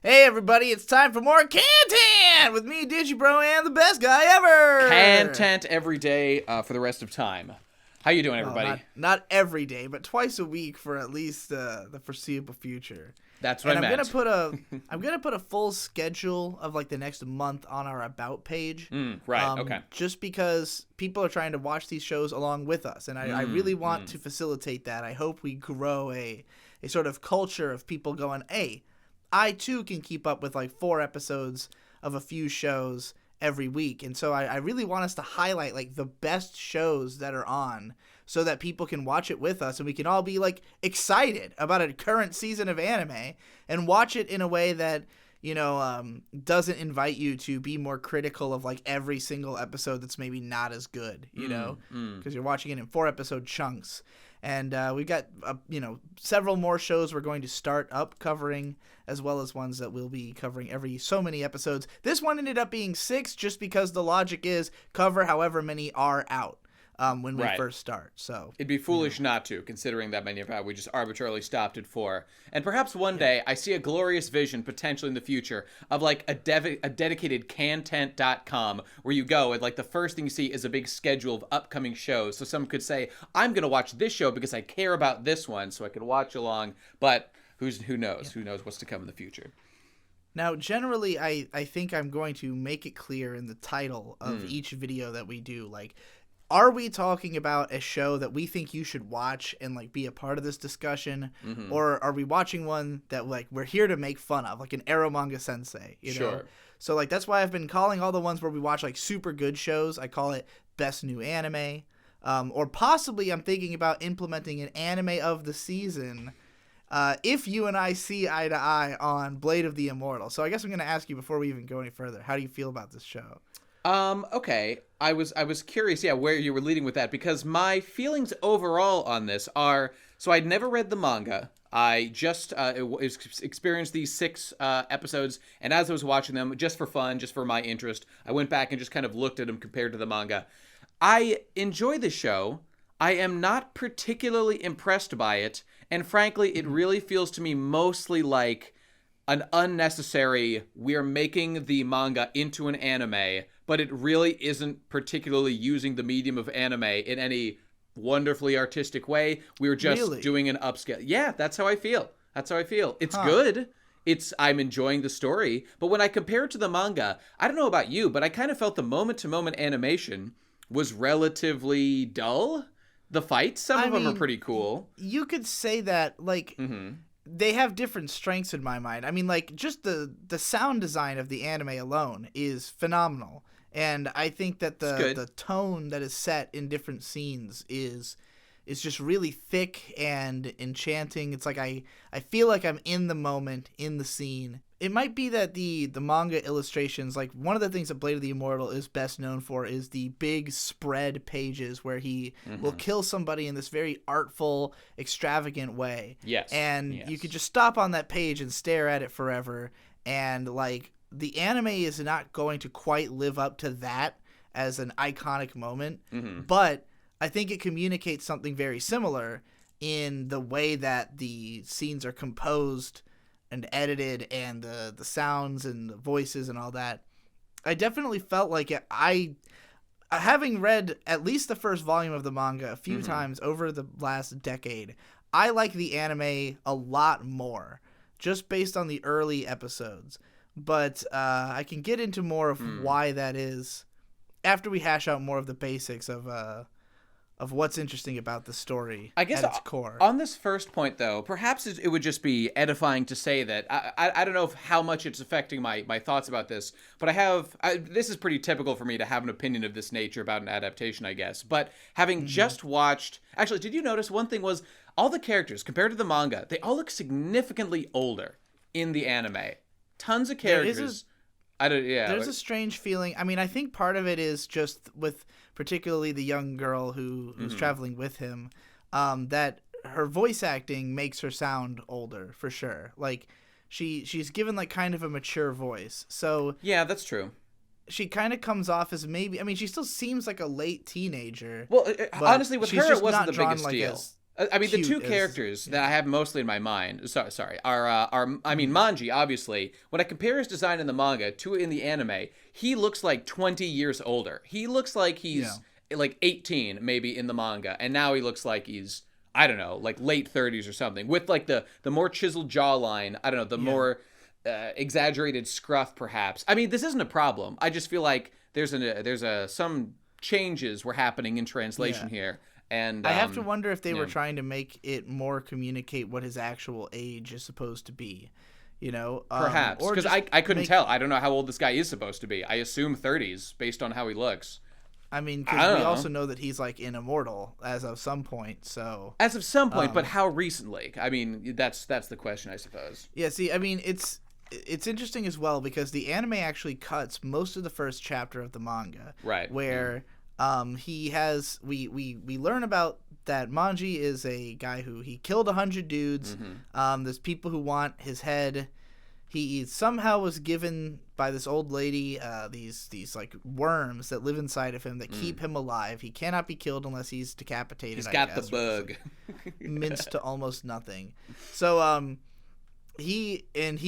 Hey everybody, it's time for more KHANTENT with me, Digibro, and the best guy ever! KHANTENT every day for the rest of time. How you doing, everybody? Well, not every day, but twice a week for at least the foreseeable future. That's what I meant. I'm gonna put a full schedule of like the next month on our About page. Right, okay. Just because people are trying to watch these shows along with us, and I really want to facilitate that. I hope we grow a sort of culture of people going, hey, I too can keep up with like 4 episodes of a few shows every week. And so I really want us to highlight like the best shows that are on so that people can watch it with us and we can all be like excited about a current season of anime and watch it in a way that, you know, doesn't invite you to be more critical of like every single episode that's maybe not as good, you know, because you're watching it in 4 episode chunks. And we've got, several more shows we're going to start up covering, as well as ones that we'll be covering every so many episodes. This one ended up being 6 just because the logic is cover however many are out when we first start. So it'd be foolish not to, considering that many of how we just arbitrarily stopped at 4. And perhaps one day I see a glorious vision potentially in the future of like a dedicated KHANTENT.com where you go and like the first thing you see is a big schedule of upcoming shows. So someone could say, I'm going to watch this show because I care about this one so I can watch along. But who knows? Yeah. Who knows what's to come in the future? Now, generally, I think I'm going to make it clear in the title of each video that we do, like, are we talking about a show that we think you should watch and like be a part of this discussion, or are we watching one that like we're here to make fun of, like an Ero Manga Sensei? You know? So like that's why I've been calling all the ones where we watch like super good shows. I call it Best New Anime, or possibly I'm thinking about implementing an anime of the season. If you and I see eye to eye on Blade of the Immortal. So I guess I'm going to ask you before we even go any further, how do you feel about this show? Okay. I was curious, where you were leading with that, because my feelings overall on this are, so I'd never read the manga. I just experienced these 6 episodes, and as I was watching them, just for fun, just for my interest, I went back and just kind of looked at them compared to the manga. I enjoy the show. I am not particularly impressed by it, and frankly, it really feels to me mostly like an unnecessary, we're making the manga into an anime, but it really isn't particularly using the medium of anime in any wonderfully artistic way. We're just doing an upscale. Yeah, that's how I feel. It's good. I'm enjoying the story, but when I compare it to the manga, I don't know about you, but I kind of felt the moment-to-moment animation was relatively dull. The fights, some of them are pretty cool. You could say that, like... They have different strengths in my mind. I mean, like, just the sound design of the anime alone is phenomenal. And I think that the tone that is set in different scenes is just really thick and enchanting. It's like I feel like I'm in the moment, in the scene. It might be that the manga illustrations, like one of the things that Blade of the Immortal is best known for is the big spread pages where he will kill somebody in this very artful, extravagant way. Yes. And you could just stop on that page and stare at it forever. And like the anime is not going to quite live up to that as an iconic moment. But I think it communicates something very similar in the way that the scenes are composed and edited and the sounds and the voices and all that. I definitely felt like it. Having read at least the first volume of the manga a few times over the last decade, I like the anime a lot more just based on the early episodes. But I can get into more of why that is after we hash out more of the basics of what's interesting about the story, I guess, at its core. On this first point, though, perhaps it would just be edifying to say that I don't know how much it's affecting my thoughts about this, but this is pretty typical for me to have an opinion of this nature about an adaptation, I guess. But having just watched... Actually, did you notice one thing was all the characters, compared to the manga, they all look significantly older in the anime. Tons of characters... There's a strange feeling. I mean, I think part of it is just with particularly the young girl who's traveling with him, that her voice acting makes her sound older for sure. Like she's given like kind of a mature voice. So yeah, that's true. She kind of comes off as maybe. I mean, she still seems like a late teenager. Well, honestly, with her, it wasn't the biggest deal. I mean, the two cute characters that I have mostly in my mind, Manji, obviously. When I compare his design in the manga to in the anime, he looks like 20 years older. He looks like he's like 18 maybe in the manga, and now he looks like he's, I don't know, like late 30s or something, with like the more chiseled jawline. I don't know, the more exaggerated scruff, perhaps. I mean, this isn't a problem. I just feel like there's some changes were happening in translation here. And I have to wonder if they were trying to make it more communicate what his actual age is supposed to be, you know? Perhaps, because I couldn't tell. I don't know how old this guy is supposed to be. I assume 30s based on how he looks. I mean, because we also know that he's like in Immortal as of some point. So as of some point, but how recently? I mean, that's the question, I suppose. Yeah. See, I mean, it's interesting as well because the anime actually cuts most of the first chapter of the manga, right? Where he has we learn about that Manji is a guy who he killed 100 dudes. There's people who want his head. He somehow was given by this old lady these like worms that live inside of him that keep him alive. He cannot be killed unless he's decapitated. He's got the bug. Minced to almost nothing. So he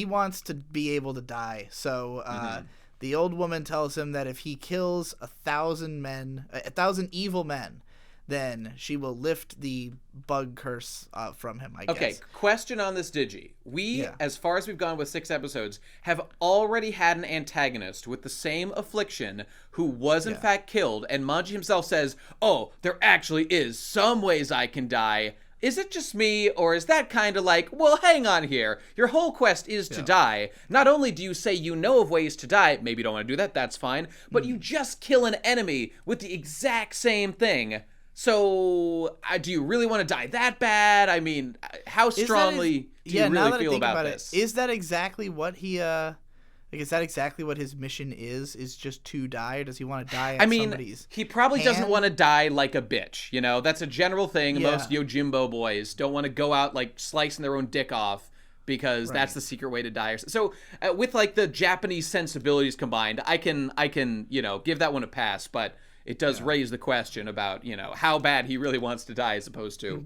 wants to be able to die. So the old woman tells him that if he kills 1,000 evil men, then she will lift the bug curse from him, I guess. Okay, question on this Digi. We, as far as we've gone with 6 episodes, have already had an antagonist with the same affliction who was in fact killed, and Manji himself says, oh, there actually is some ways I can die. Is it just me, or is that kind of like, well, hang on here. Your whole quest is to die. Not only do you say you know of ways to die, maybe you don't want to do that, that's fine, but you just kill an enemy with the exact same thing. So, do you really want to die that bad? I mean, how strongly do you really feel about this? Is that exactly what he, is that exactly what his mission is just to die, or does he want to die at somebody's he probably hand? Doesn't want to die like a bitch, you know? That's a general thing. Most Yojimbo boys don't want to go out, like, slicing their own dick off because that's the secret way to die. So, with, like, the Japanese sensibilities combined, I can, you know, give that one a pass, but it does raise the question about, you know, how bad he really wants to die as opposed to,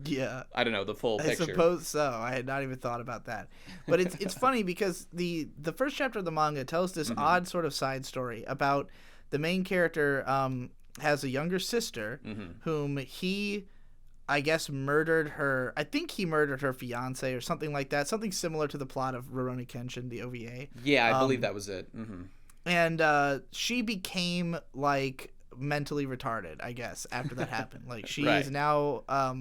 I don't know, the full picture. I suppose so. I had not even thought about that. But it's funny because the first chapter of the manga tells this odd sort of side story about the main character has a younger sister whom he, I guess, murdered her. I think he murdered her fiance or something like that. Something similar to the plot of Rurouni Kenshin, the OVA. Yeah, I believe that was it. And she became, like, mentally retarded, I guess, after that happened. Like, she is now a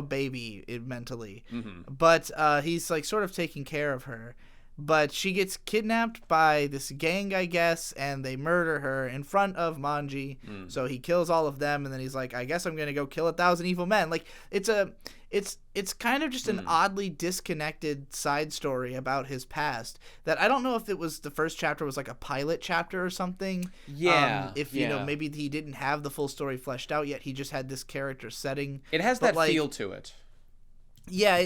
baby mentally. But he's, like, sort of taking care of her. But she gets kidnapped by this gang, I guess, and they murder her in front of Manji. So he kills all of them, and then he's like, I guess I'm gonna go kill 1,000 evil men. Like, it's kind of just an oddly disconnected side story about his past that I don't know if it was the first chapter was like a pilot chapter or something. If you know, maybe he didn't have the full story fleshed out yet. He just had this character setting. It has that feel to it. Yeah,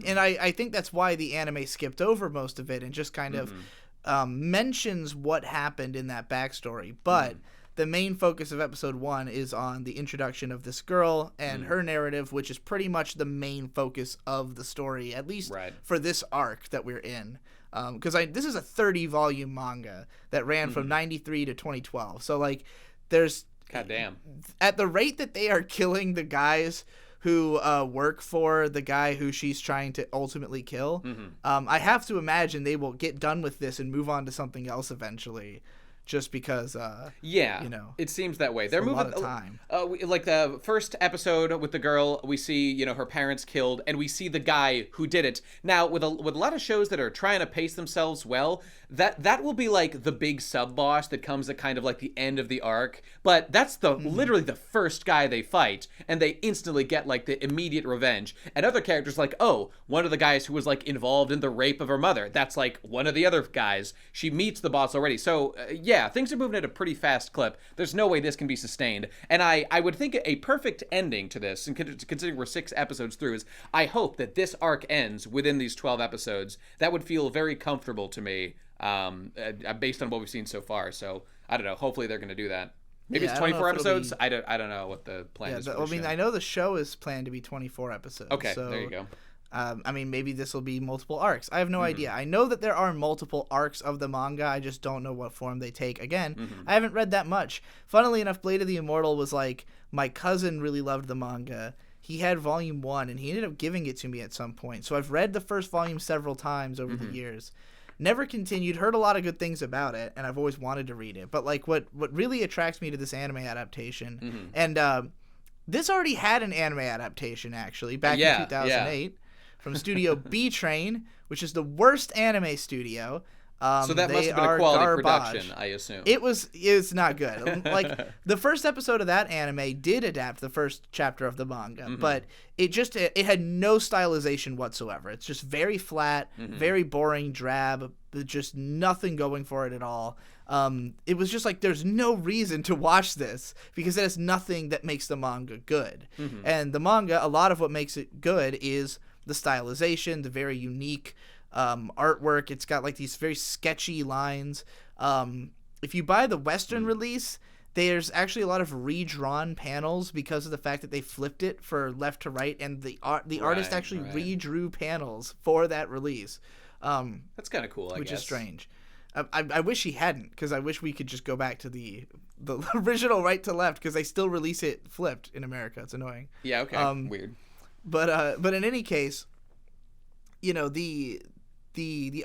and I think that's why the anime skipped over most of it and just kind of mentions what happened in that backstory. But the main focus of episode 1 is on the introduction of this girl and her narrative, which is pretty much the main focus of the story, at least for this arc that we're in. Because this is a 30-volume manga that ran from 93 to 2012. So, like, there's... Goddamn. At the rate that they are killing the guys who work for the guy who she's trying to ultimately kill, I have to imagine they will get done with this and move on to something else eventually. Just because, you know, it seems that way. They're moving a lot of time. Like the first episode with the girl, we see, you know, her parents killed, and we see the guy who did it. Now, with a lot of shows that are trying to pace themselves well, that will be like the big sub boss that comes at kind of like the end of the arc. But that's literally the first guy they fight, and they instantly get like the immediate revenge. And other characters like, oh, one of the guys who was like involved in the rape of her mother. That's like one of the other guys. She meets the boss already. So yeah, things are moving at a pretty fast clip. There's no way this can be sustained. And I would think a perfect ending to this, and considering we're 6 episodes through, is I hope that this arc ends within these 12 episodes. That would feel very comfortable to me, based on what we've seen so far. So I don't know. Hopefully they're going to do that. Maybe Yeah, it's I don't know 24 if it'll episodes. be- I don't know what the plan is for the I mean, show. I know the show is planned to be 24 episodes. Okay, so, there you go. I mean, maybe this will be multiple arcs. I have no Mm-hmm. idea. I know that there are multiple arcs of the manga. I just don't know what form they take. Again, Mm-hmm. I haven't read that much. Funnily enough, Blade of the Immortal was like, my cousin really loved the manga. He had volume 1, and he ended up giving it to me at some point. So I've read the first volume several times over Mm-hmm. the years. Never continued, heard a lot of good things about it, and I've always wanted to read it. But like what really attracts me to this anime adaptation, Mm-hmm. and this already had an anime adaptation, actually, back Yeah, in 2008 from Studio B Train, which is the worst anime studio. So that must They have been a are quality garbage. production, I assume. It's not good. Like, the first episode of that anime did adapt the first chapter of the manga, but it had no stylization whatsoever. It's just very flat, very boring, drab, just nothing going for it at all. It was just like, there's no reason to watch this because it has nothing that makes the manga good. And the manga, a lot of what makes it good is the stylization, the very unique artwork. It's got like these very sketchy lines. If you buy the Western release, there's actually a lot of redrawn panels because of the fact that they flipped it for left to right, and the artist actually redrew panels for that release. That's kind of cool, I guess. Which is strange. I wish he hadn't, because I wish we could just go back to the original right to left, because they still release it flipped in America. It's annoying. Yeah, okay. Weird. But in any case, you know, the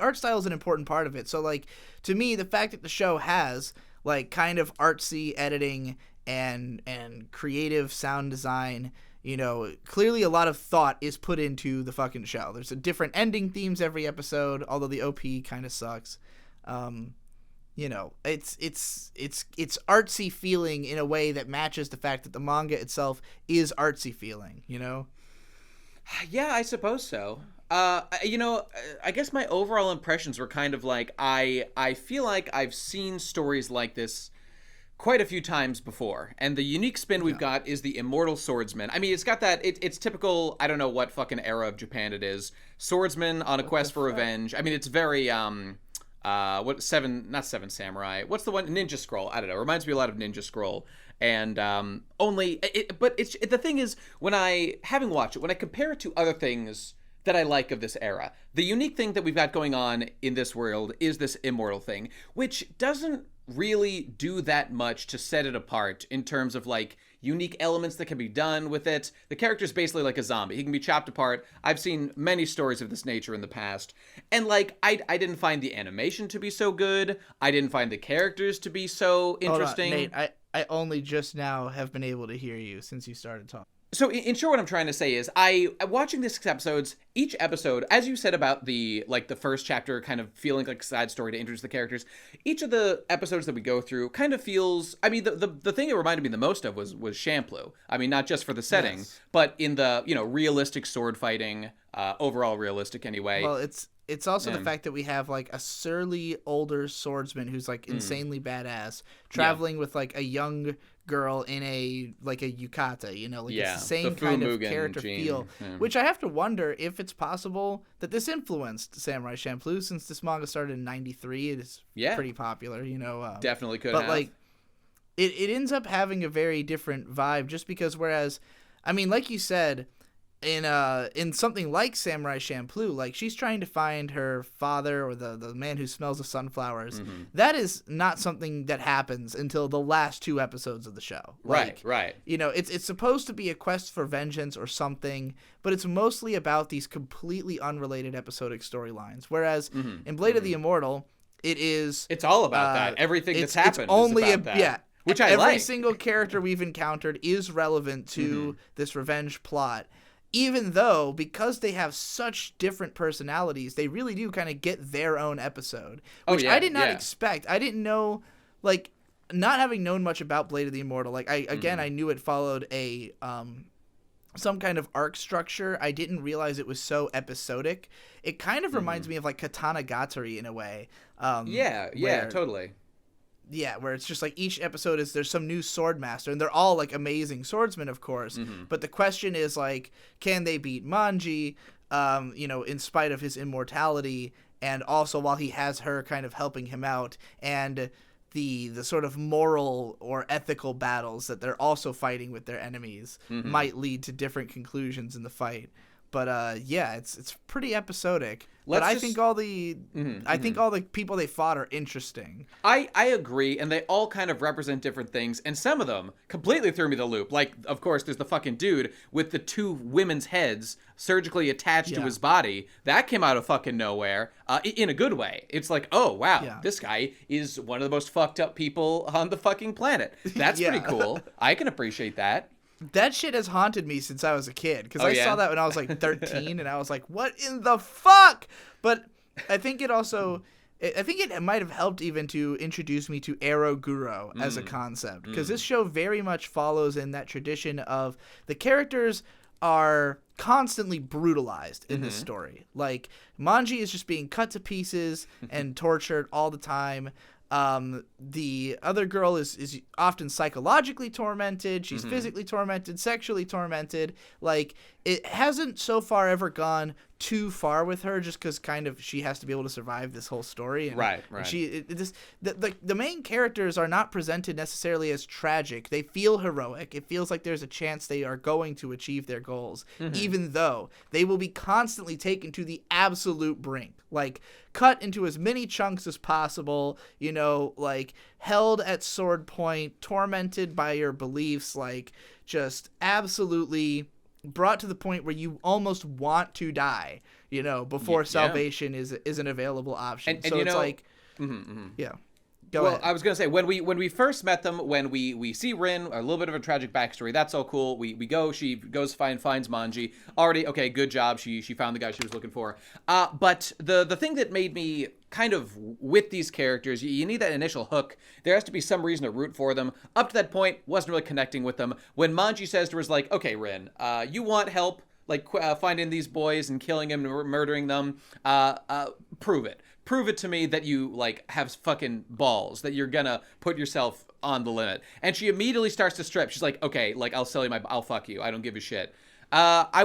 art style is an important part of it. So, like, to me, the fact that the show has like kind of artsy editing and creative sound design, you know, clearly a lot of thought is put into the fucking show. There's a different ending themes every episode, although the OP kind of sucks. You know, it's artsy feeling in a way that matches the fact that the manga itself is artsy feeling, you know? Yeah, I suppose so. You know, I guess my overall impressions were kind of like, I feel like I've seen stories like this quite a few times before, and the unique spin we've got is the Immortal Swordsman. I mean, it's got that, it's typical, I don't know what fucking era of Japan it is, swordsman on a quest for revenge. I mean, it's very, not Seven Samurai, what's the one, Ninja Scroll, I don't know, reminds me a lot of Ninja Scroll. And the thing is, having watched it, when I compare it to other things that I like of this era, the unique thing that we've got going on in this world is this Immortal thing, which doesn't really do that much to set it apart in terms of like unique elements that can be done with it. The character's basically like a zombie. He can be chopped apart. I've seen many stories of this nature in the past, and like I didn't find the animation to be so good. I didn't find the characters to be so interesting. Hold on, Nate, I only just now have been able to hear you since you started talking. So in short, what I'm trying to say is, watching these 6 episodes, each episode, as you said about the first chapter kind of feeling like a side story to introduce the characters, each of the episodes that we go through kind of feels, I mean, the thing it reminded me the most of was Champloo. I mean, not just for the setting, Yes. but in the, you know, realistic sword fighting, overall realistic anyway. Well, it's also the fact that we have like a surly older swordsman who's like insanely badass traveling with like a young girl in a yukata, you know, like it's the same kind of character feel, which I have to wonder if it's possible that this influenced Samurai Champloo, since this manga started in 93. It is pretty popular, you know. Definitely could but have. Like it ends up having a very different vibe, just because, whereas, I mean, like you said, in something like Samurai Champloo, like, she's trying to find her father, or the man who smells the sunflowers. That is not something that happens until the last 2 episodes of the show. Right. You know, it's supposed to be a quest for vengeance or something, but it's mostly about these completely unrelated episodic storylines. Whereas in Blade of the Immortal, it's all about that. Everything that's happened is about that. Yeah. Which I Every like. single character we've encountered is relevant to this revenge plot. Even though, because they have such different personalities, they really do kind of get their own episode. Which I did not expect. I didn't know, like, not having known much about Blade of the Immortal, like, I knew it followed a some kind of arc structure. I didn't realize it was so episodic. It kind of reminds me of, like, Katana Gatari in a way. Totally. Yeah, where it's just like each episode there's some new sword master, and they're all like amazing swordsmen, of course. But the question is, like, can they beat Manji, you know, in spite of his immortality, and also while he has her kind of helping him out, and the sort of moral or ethical battles that they're also fighting with their enemies might lead to different conclusions in the fight. But yeah, it's pretty episodic. I think all the people they fought are interesting. I agree, and they all kind of represent different things, and some of them completely threw me the loop. Like, of course, there's the fucking dude with the 2 women's heads surgically attached to his body. That came out of fucking nowhere, in a good way. It's like, oh, wow, this guy is one of the most fucked up people on the fucking planet. That's pretty cool. I can appreciate that. That shit has haunted me since I was a kid, because I saw that when I was like 13, and I was like, what in the fuck? But I think it also, I think it might have helped even to introduce me to Ero Guro as a concept, because this show very much follows in that tradition of the characters are constantly brutalized in this story. Like, Manji is just being cut to pieces and tortured all the time. The other girl is often psychologically tormented. She's physically tormented, sexually tormented. Like, it hasn't so far ever gone too far with her, just because kind of she has to be able to survive this whole story. And, right. And the main characters are not presented necessarily as tragic. They feel heroic. It feels like there's a chance they are going to achieve their goals, even though they will be constantly taken to the absolute brink. Like, cut into as many chunks as possible, you know, like, held at sword point, tormented by your beliefs, like, just absolutely brought to the point where you almost want to die, you know, before salvation is an available option. And so you it's know, like, Go ahead. I was gonna say, when we first met them, when we see Rin, a little bit of a tragic backstory, that's all cool. We go, she goes finds Manji. Already, okay, good job. She found the guy she was looking for. But the thing that made me kind of with these characters, you need that initial hook. There has to be some reason to root for them. Up to that point, wasn't really connecting with them. When Manji says to her, like, okay, Rin, you want help, like, finding these boys and killing them and murdering them, prove it. Prove it to me that you, like, have fucking balls, that you're gonna put yourself on the limit. And she immediately starts to strip. She's like, okay, like, I'll fuck you. I don't give a shit. I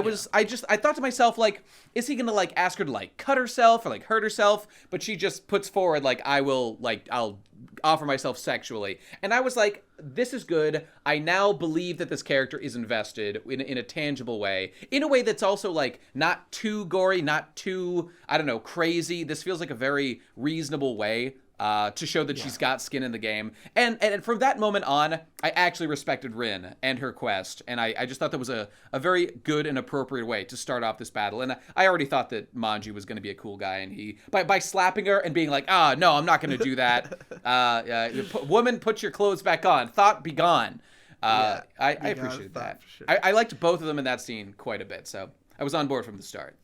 thought to myself, like, is he gonna, like, ask her to, like, cut herself or, like, hurt herself? But she just puts forward, like, I'll offer myself sexually. And I was like, this is good. I now believe that this character is invested in a tangible way. In a way that's also, like, not too gory, not too, I don't know, crazy. This feels like a very reasonable way to show that she's got skin in the game. And from that moment on, I actually respected Rin and her quest. And I just thought that was a very good and appropriate way to start off this battle. And I already thought that Manji was going to be a cool guy. And he, by slapping her and being like, no, I'm not going to do that. Woman, put your clothes back on. Thought be gone. I appreciated that. Sure. I liked both of them in that scene quite a bit. So I was on board from the start.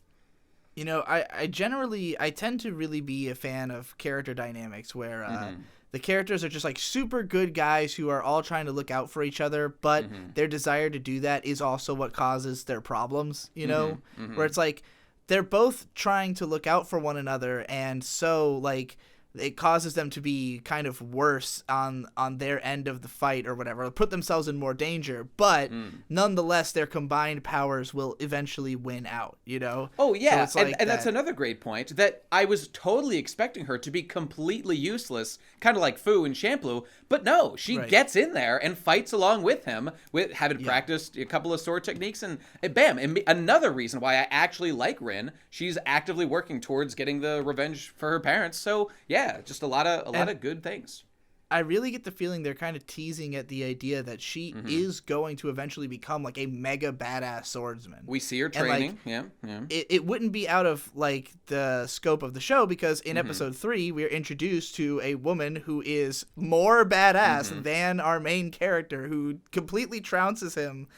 You know, I tend to really be a fan of character dynamics where the characters are just like super good guys who are all trying to look out for each other, but their desire to do that is also what causes their problems, you know, where it's like they're both trying to look out for one another, and so, like, it causes them to be kind of worse on their end of the fight or whatever, put themselves in more danger, but nonetheless their combined powers will eventually win out, you know? Oh yeah, so and that's another great point, that I was totally expecting her to be completely useless, kind of like Fu and Champloo, but no, she gets in there and fights along with him, with having practiced a couple of sword techniques, and bam, and another reason why I actually like Rin, she's actively working towards getting the revenge for her parents, so yeah, just a lot of good things. I really get the feeling they're kind of teasing at the idea that she is going to eventually become, like, a mega badass swordsman. We see her training. And, like, it wouldn't be out of, like, the scope of the show, because in episode 3 we're introduced to a woman who is more badass than our main character, who completely trounces him.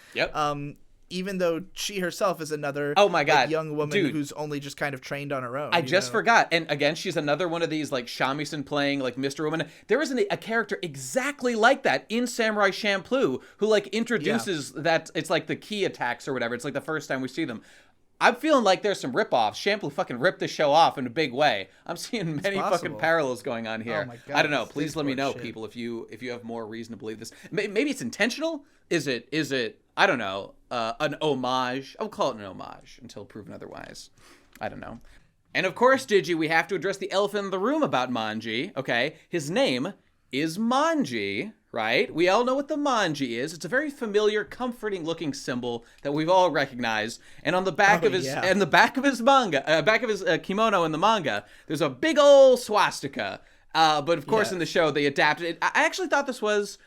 Even though she herself is another like, young woman who's only just kind of trained on her own. I just forgot. And again, she's another one of these, like, shamisen playing, like, Mr. Woman. There is a character exactly like that in Samurai Champloo who, like, introduces that it's like the key attacks or whatever. It's like the first time we see them. I'm feeling like there's some rip-offs. Champloo fucking ripped this show off in a big way. I'm seeing many fucking parallels going on here. Oh my God, I don't know. Please let me know, people, if you have more reason to believe this. Maybe it's intentional. Is it? I don't know. An homage. I'll call it an homage until proven otherwise. I don't know. And of course, Digi, we have to address the elephant in the room about Manji. Okay, his name is Manji, right? We all know what the Manji is. It's a very familiar, comforting-looking symbol that we've all recognized. And on the back of his, and the back of his manga, back of his kimono in the manga, there's a big old swastika. But of course, in the show, they adapted it. I actually thought this was,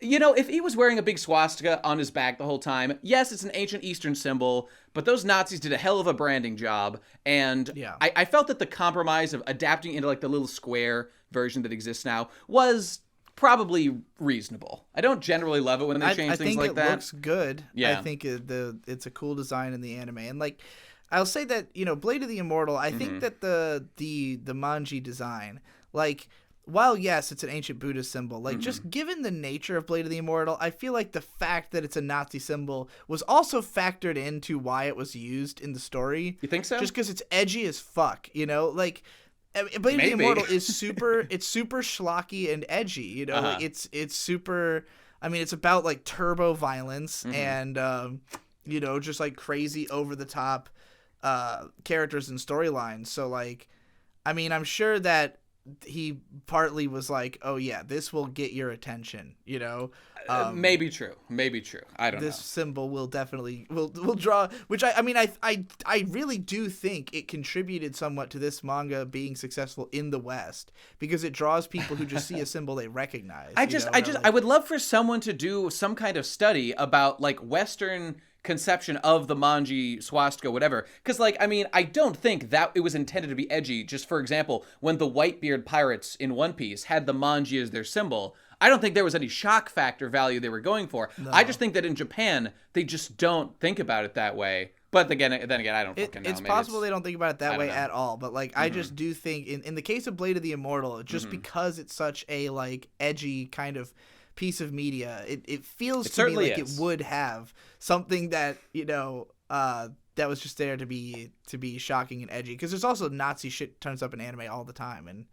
you know, if he was wearing a big swastika on his back the whole time, yes, it's an ancient Eastern symbol, but those Nazis did a hell of a branding job. And I felt that the compromise of adapting into like the little square version that exists now was probably reasonable. I don't generally love it when they change things like that. I think it looks good. Yeah. I think it's a cool design in the anime. And like, I'll say that, you know, Blade of the Immortal, I think that the Manji design, like, while yes, it's an ancient Buddhist symbol, like just given the nature of Blade of the Immortal, I feel like the fact that it's a Nazi symbol was also factored into why it was used in the story. You think so? Just because it's edgy as fuck, you know, like Blade of the Immortal is super, it's super schlocky and edgy, you know, like it's super, I mean, it's about like turbo violence and, you know, just like crazy over the top characters and storylines. So like, I mean, I'm sure that he partly was like, oh yeah, this will get your attention, you know. Maybe true. I don't know. This symbol will definitely will draw, which I mean I really do think it contributed somewhat to this manga being successful in the West, because it draws people who just see a symbol they recognize. I would love for someone to do some kind of study about like Western conception of the Manji swastika, whatever, because like, I mean, I don't think that it was intended to be edgy. Just for example, when the Whitebeard pirates in One Piece had the Manji as their symbol, I don't think there was any shock factor value they were going for. No. I just think that in Japan they just don't think about it that way. But then again, I don't fucking know. It's possible they don't think about it that way at all. But like, I just do think in the case of Blade of the Immortal, just because it's such a like edgy kind of piece of media, it feels to me like it would have something that, you know, that was just there to be shocking and edgy, because there's also Nazi shit turns up in anime all the time and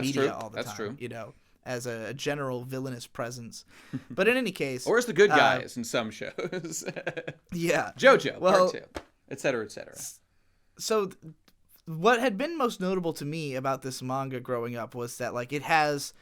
media all the time. That's true. You know, as a general villainous presence. But in any case, or as the good guys in some shows. Yeah, JoJo Part 2, etc., etc. So what had been most notable to me about this manga growing up was that like it has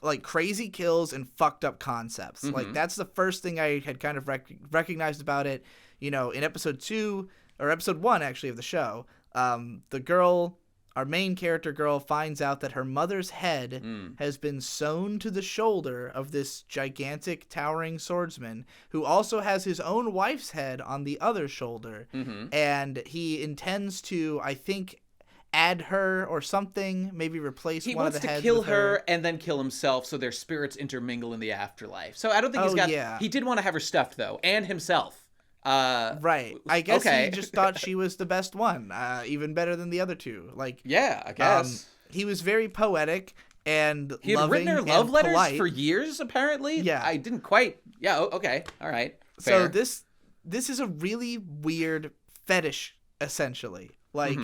like crazy kills and fucked up concepts. Like that's the first thing I had kind of recognized about it. You know, in episode 1 actually of the show, the girl, our main character girl, finds out that her mother's head has been sewn to the shoulder of this gigantic towering swordsman who also has his own wife's head on the other shoulder. And he intends to, I think, add her or something, maybe replace one of the heads. He wants to kill her and then kill himself so their spirits intermingle in the afterlife. So I don't think he did want to have her stuffed though, and himself. Right. I guess he just thought she was the best one, even better than the other two. Like, yeah, I guess. He was very poetic and he had written her love letters for years, apparently. Yeah. I didn't quite. Yeah. Okay. All right. Fair. So this is a really weird fetish, essentially. Like,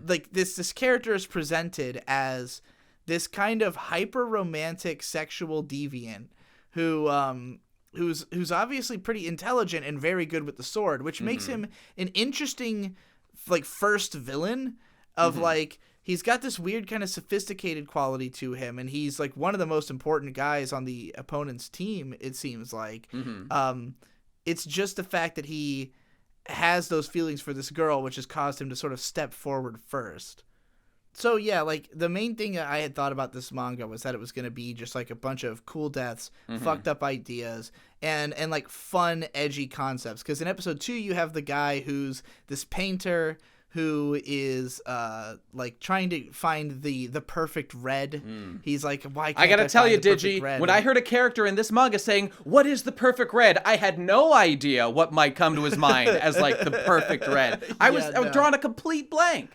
like this character is presented as this kind of hyper romantic sexual deviant who's obviously pretty intelligent and very good with the sword, which makes him an interesting like first villain of like, he's got this weird kind of sophisticated quality to him, and he's like one of the most important guys on the opponent's team, it seems like. It's just the fact that he has those feelings for this girl, which has caused him to sort of step forward first. So yeah, like the main thing I had thought about this manga was that it was going to be just like a bunch of cool deaths, fucked up ideas, and like fun, edgy concepts. Because in episode 2, you have the guy who's this painter who is like trying to find the perfect red. He's like, why can't I gotta tell you, Digi, when I heard a character in this manga saying, what is the perfect red? I had no idea what might come to his mind as like the perfect red. I was drawing a complete blank.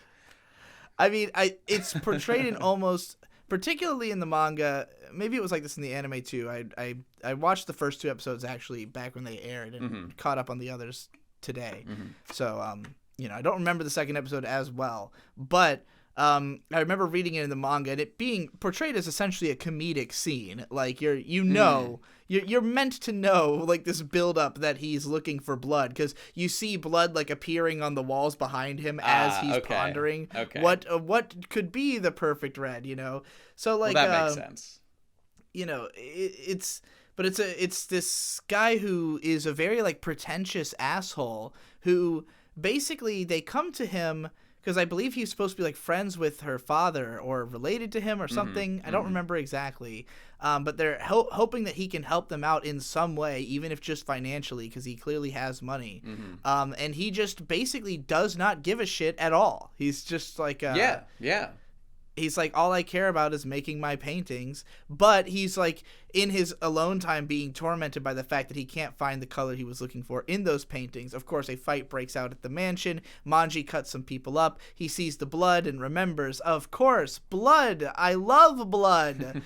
I mean, it's portrayed in almost, particularly in the manga, maybe it was like this in the anime too. I watched the first 2 episodes actually back when they aired and caught up on the others today. So, you know, I don't remember the second episode as well, but I remember reading it in the manga and it being portrayed as essentially a comedic scene. Like you're meant to know like this build up that he's looking for blood, because you see blood like appearing on the walls behind him as he's pondering what could be the perfect red, you know. So like, that makes sense. it's this guy who is a very like pretentious asshole who basically they come to him because I believe he's supposed to be like friends with her father or related to him or something. I don't remember exactly. But they're hoping that he can help them out in some way, even if just financially, because he clearly has money. And he just basically does not give a shit at all. He's just like he's like, all I care about is making my paintings. But he's like in his alone time being tormented by the fact that he can't find the color he was looking for in those paintings. Of course, a fight breaks out at the mansion. Manji cuts some people up. He sees the blood and remembers, of course, blood. I love blood.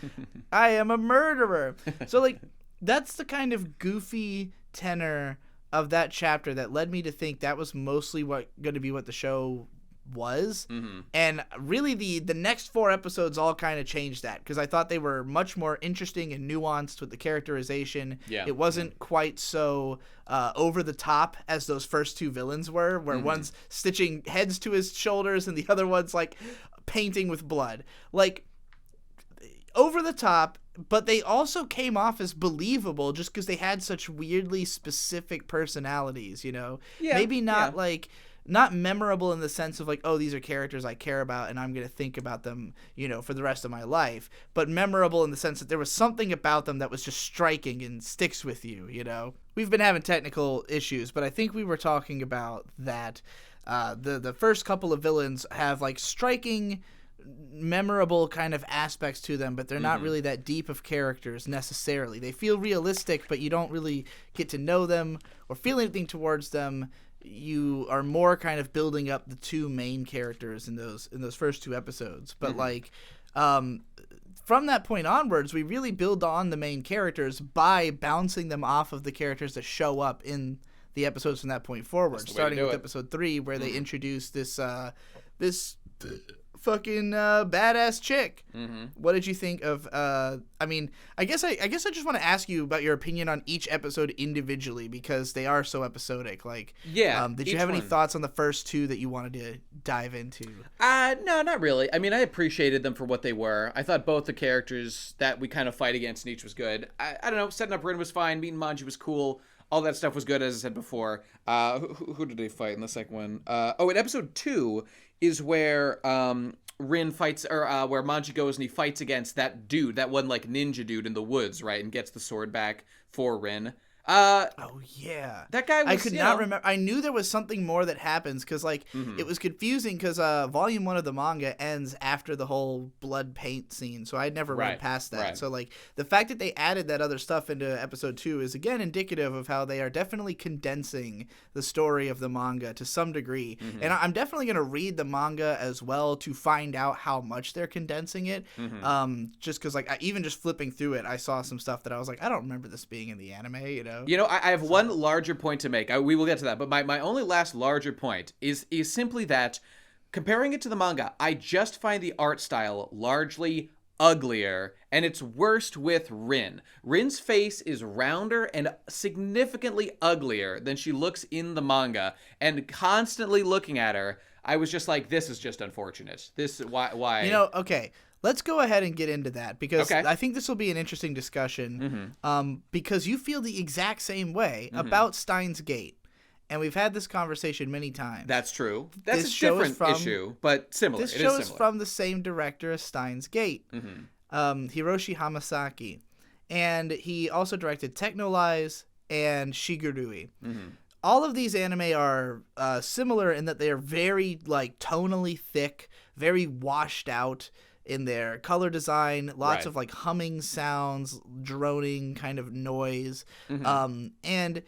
I am a murderer. So like that's the kind of goofy tenor of that chapter that led me to think that was mostly going to be what the show was. And really the next 4 episodes all kind of changed that, because I thought they were much more interesting and nuanced with the characterization. It wasn't quite so over the top as those first 2 villains were, where one's stitching heads to his shoulders and the other one's like painting with blood. Like over the top, but they also came off as believable just because they had such weirdly specific personalities, maybe not like not memorable in the sense of like, oh, these are characters I care about and I'm going to think about them, for the rest of my life, but memorable in the sense that there was something about them that was just striking and sticks with you, We've been having technical issues, but I think we were talking about that the first couple of villains have like striking, memorable kind of aspects to them, but they're not really that deep of characters necessarily. They feel realistic, but you don't really get to know them or feel anything towards them. You are more kind of building up the 2 main characters in those first 2 episodes, but like from that point onwards we really build on the main characters by bouncing them off of the characters that show up in the episodes from that point forward, starting with episode 3 where they introduce this fucking badass chick. What did you think of I guess I just want to ask you about your opinion on each episode individually, because they are so episodic. Like did you have any thoughts on the first 2 that you wanted to dive into? No, not really. I mean, I appreciated them for what they were. I thought both the characters that we kind of fight against in each was good. I don't know, setting up Rin was fine, meeting Manji was cool. All that stuff was good, as I said before. Who did they fight in the second one? In episode 2 is where Rin fights, or where Manji goes and he fights against that dude, that one like ninja dude in the woods, right, and gets the sword back for Rin. Oh yeah, that guy was, I could not remember. I knew there was something more that happens because like it was confusing because volume 1 of the manga ends after the whole blood paint scene, so I'd never read past that. So like the fact that they added that other stuff into episode 2 is again indicative of how they are definitely condensing the story of the manga to some degree. And I'm definitely gonna read the manga as well to find out how much they're condensing it. Just because like even just flipping through it, I saw some stuff that I was like, I don't remember this being in the anime, I have one larger point to make. We will get to that, but my only last larger point is simply that, comparing it to the manga, I just find the art style largely uglier, and it's worst with Rin. Rin's face is rounder and significantly uglier than she looks in the manga, and constantly looking at her, I was just like, this is just unfortunate. Why? Okay. Let's go ahead and get into that, because I think this will be an interesting discussion, because you feel the exact same way about Steins Gate, and we've had this conversation many times. That's true. That's a different issue, but similar. This show is from the same director as Steins Gate, Hiroshi Hamasaki, and he also directed Technolize and Shigurui. All of these anime are similar in that they are very like tonally thick, very washed out in their color design, lots of like humming sounds, droning kind of noise, and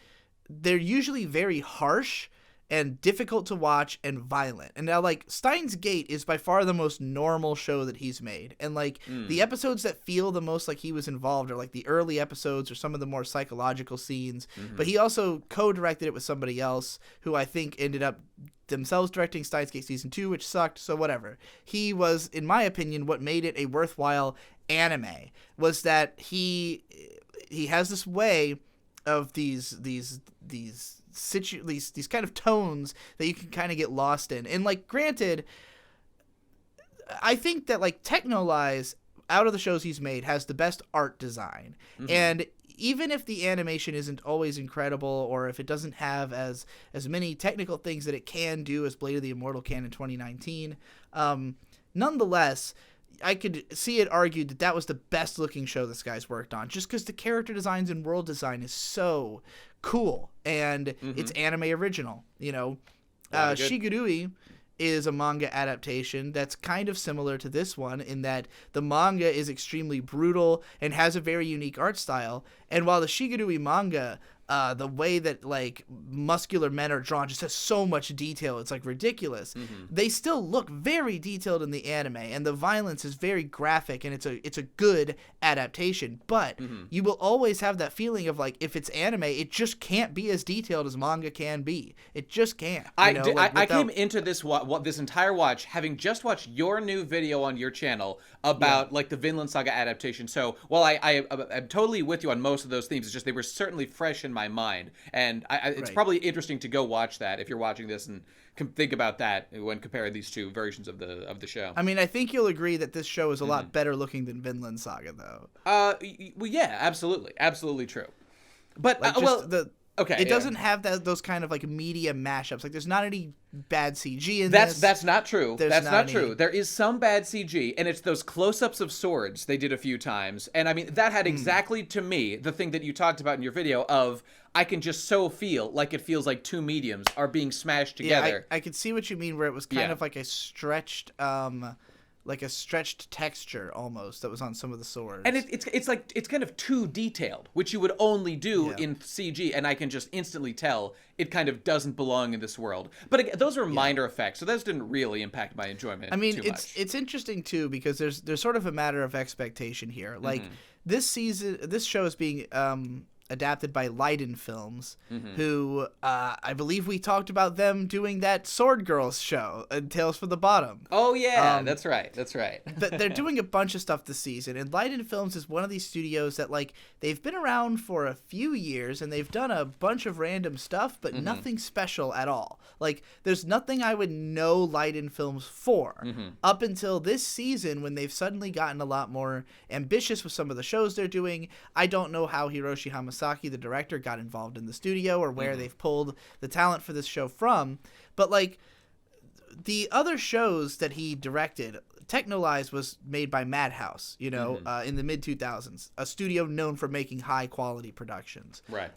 they're usually very harsh and difficult to watch and violent. And now like Steins Gate is by far the most normal show that he's made, and like the episodes that feel the most like he was involved are like the early episodes or some of the more psychological scenes. But he also co-directed it with somebody else who I think ended up themselves directing Steins Gate season 2, which sucked, so whatever. He was, in my opinion, what made it a worthwhile anime was that he has this way of these kind of tones that you can kind of get lost in. And like, granted, I think that like Technolize out of the shows he's made, has the best art design. And even if the animation isn't always incredible, or if it doesn't have as many technical things that it can do as Blade of the Immortal can in 2019, nonetheless, I could see it argued that that was the best looking show this guy's worked on, just because the character designs and world design is so cool, and it's anime original, you know. Shigurui is a manga adaptation that's kind of similar to this one in that the manga is extremely brutal and has a very unique art style. And while the Shigurui manga, the way that like muscular men are drawn just has so much detail, it's like ridiculous. They still look very detailed in the anime, and the violence is very graphic, and it's a good adaptation. But you will always have that feeling of like, if it's anime, it just can't be as detailed as manga can be. It just can't. I came into this this entire watch having just watched your new video on your channel about like the Vinland Saga adaptation. So while I'm totally with you on most of those themes, it's just they were certainly fresh in my mind, and it's probably interesting to go watch that if you're watching this and think about that when comparing these two versions of the show. I mean, I think you'll agree that this show is a lot better looking than Vinland Saga, though. Well, yeah, absolutely true. But like it doesn't have those kind of like media mashups. Like, there's not any bad CG in this. That's not true. That's not true. There is some bad CG, and it's those close-ups of swords they did a few times. And I mean, that had exactly, to me, the thing that you talked about in your video of, I can just so feel like it feels like two mediums are being smashed together. Yeah, I could see what you mean, where it was kind of like a stretched texture almost that was on some of the swords. And it's kind of too detailed, which you would only do in CG, and I can just instantly tell it kind of doesn't belong in this world. But again, those are minor effects, so those didn't really impact my enjoyment. I mean, too much. It's interesting too, because there's sort of a matter of expectation here. Like this show is being adapted by Leiden Films, who I believe we talked about them doing that Sword Girls show, Tales from the Bottom. Oh yeah, that's right. They're doing a bunch of stuff this season, and Leiden Films is one of these studios that like they've been around for a few years and they've done a bunch of random stuff, but nothing special at all. Like, there's nothing I would know Leiden Films for up until this season, when they've suddenly gotten a lot more ambitious with some of the shows they're doing. I don't know how Hiroshi Hamasaki, the director, got involved in the studio, or where they've pulled the talent for this show from, but like the other shows that he directed, Technolize was made by Madhouse, you know, in the mid 2000s, a studio known for making high quality productions. Right.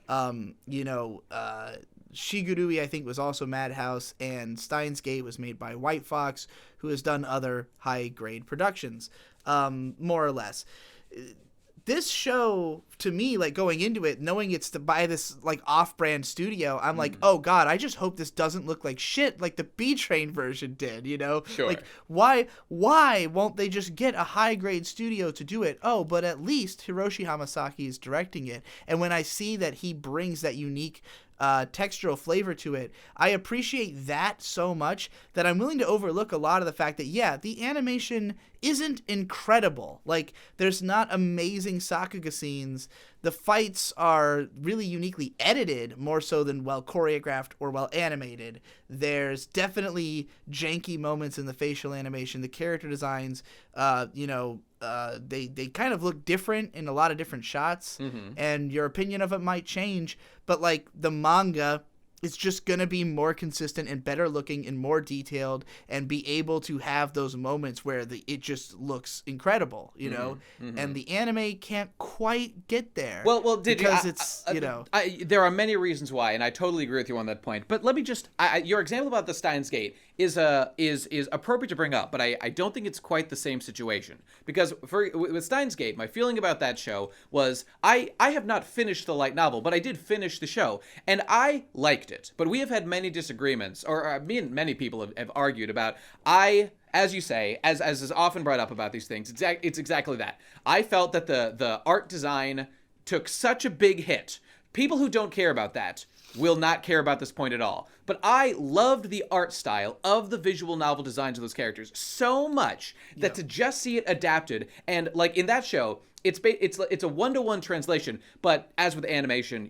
Shigurui, I think, was also Madhouse, and Steins Gate was made by White Fox, who has done other high grade productions, more or less. This show, to me, like, going into it, knowing it's by this like off-brand studio, I'm like, oh god, I just hope this doesn't look like shit like the B-Train version did, you know? Sure. Like, why won't they just get a high-grade studio to do it? Oh, but at least Hiroshi Hamasaki is directing it, and when I see that he brings that unique textural flavor to it, I appreciate that so much that I'm willing to overlook a lot of the fact that, yeah, the animation isn't incredible. Like, there's not amazing Sakuga scenes. The fights are really uniquely edited, more so than well choreographed or well animated. There's definitely janky moments in the facial animation. The character designs, they kind of look different in a lot of different shots, and your opinion of it might change, but like the manga is just going to be more consistent and better looking and more detailed, and be able to have those moments where it just looks incredible, you know? And the anime can't quite get there. Well, there are many reasons why, and I totally agree with you on that point. But let me just, your example about the Steins Gate is appropriate to bring up, but I don't think it's quite the same situation. Because with Steins Gate, my feeling about that show was, I have not finished the light novel, but I did finish the show, and I liked it. But we have had many disagreements, or me and many people have argued about, as you say, as is often brought up about these things, it's exactly that. I felt that the art design took such a big hit. People who don't care about that will not care about this point at all. But I loved the art style of the visual novel designs of those characters so much that to just see it adapted, and like in that show, it's a one-to-one translation, but as with animation,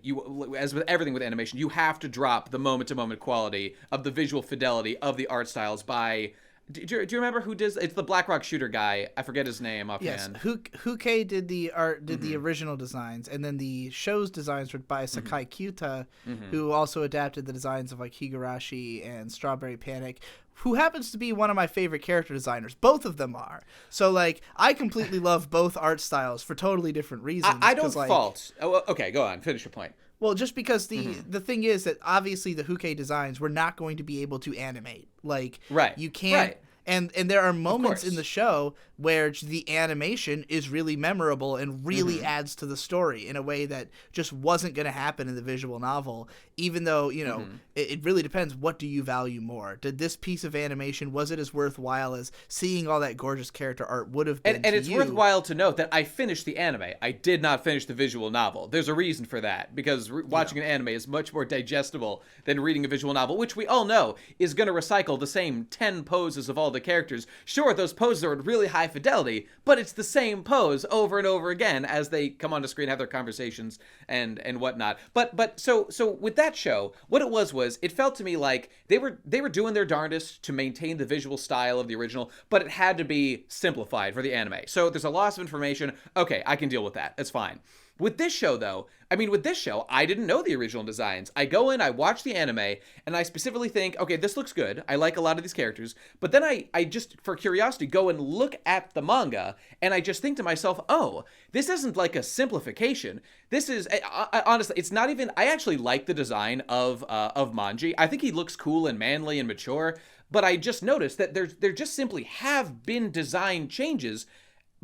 as with everything with animation, you have to drop the moment-to-moment quality of the visual fidelity of the art styles by Do you remember who does? It's the BlackRock shooter guy. I forget his name offhand. Yes, Huke did the art, did the original designs, and then the show's designs were by Sakai Kyuta, who also adapted the designs of like Higurashi and Strawberry Panic, who happens to be one of my favorite character designers. Both of them are. So like, I completely love both art styles for totally different reasons. I don't fault. Oh, okay, go on. Finish your point. Well, just because the thing is that obviously the Huke designs we're not going to be able to animate. Like, you can't. Right. And there are moments in the show where the animation is really memorable and really adds to the story in a way that just wasn't going to happen in the visual novel, even though, you know, it really depends. What do you value more? Did this piece of animation, was it as worthwhile as seeing all that gorgeous character art would have been and it's worthwhile to note that I finished the anime. I did not finish the visual novel. There's a reason for that, because watching an anime is much more digestible than reading a visual novel, which we all know is going to recycle the same 10 poses of all the characters. Sure, those poses are at really high fidelity, but it's the same pose over and over again as they come onto screen, have their conversations and whatnot. But so with that show, what it was it felt to me like they were doing their darndest to maintain the visual style of the original, but it had to be simplified for the anime. So there's a loss of information. Okay, I can deal with that. That's fine. With this show, though, I didn't know the original designs. I go in, I watch the anime, and I specifically think, okay, this looks good. I like a lot of these characters. But then I just, for curiosity, go and look at the manga, and I just think to myself, oh, this isn't like a simplification. This is, honestly, it's not even, I actually like the design of Manji. I think he looks cool and manly and mature, but I just noticed that there just simply have been design changes.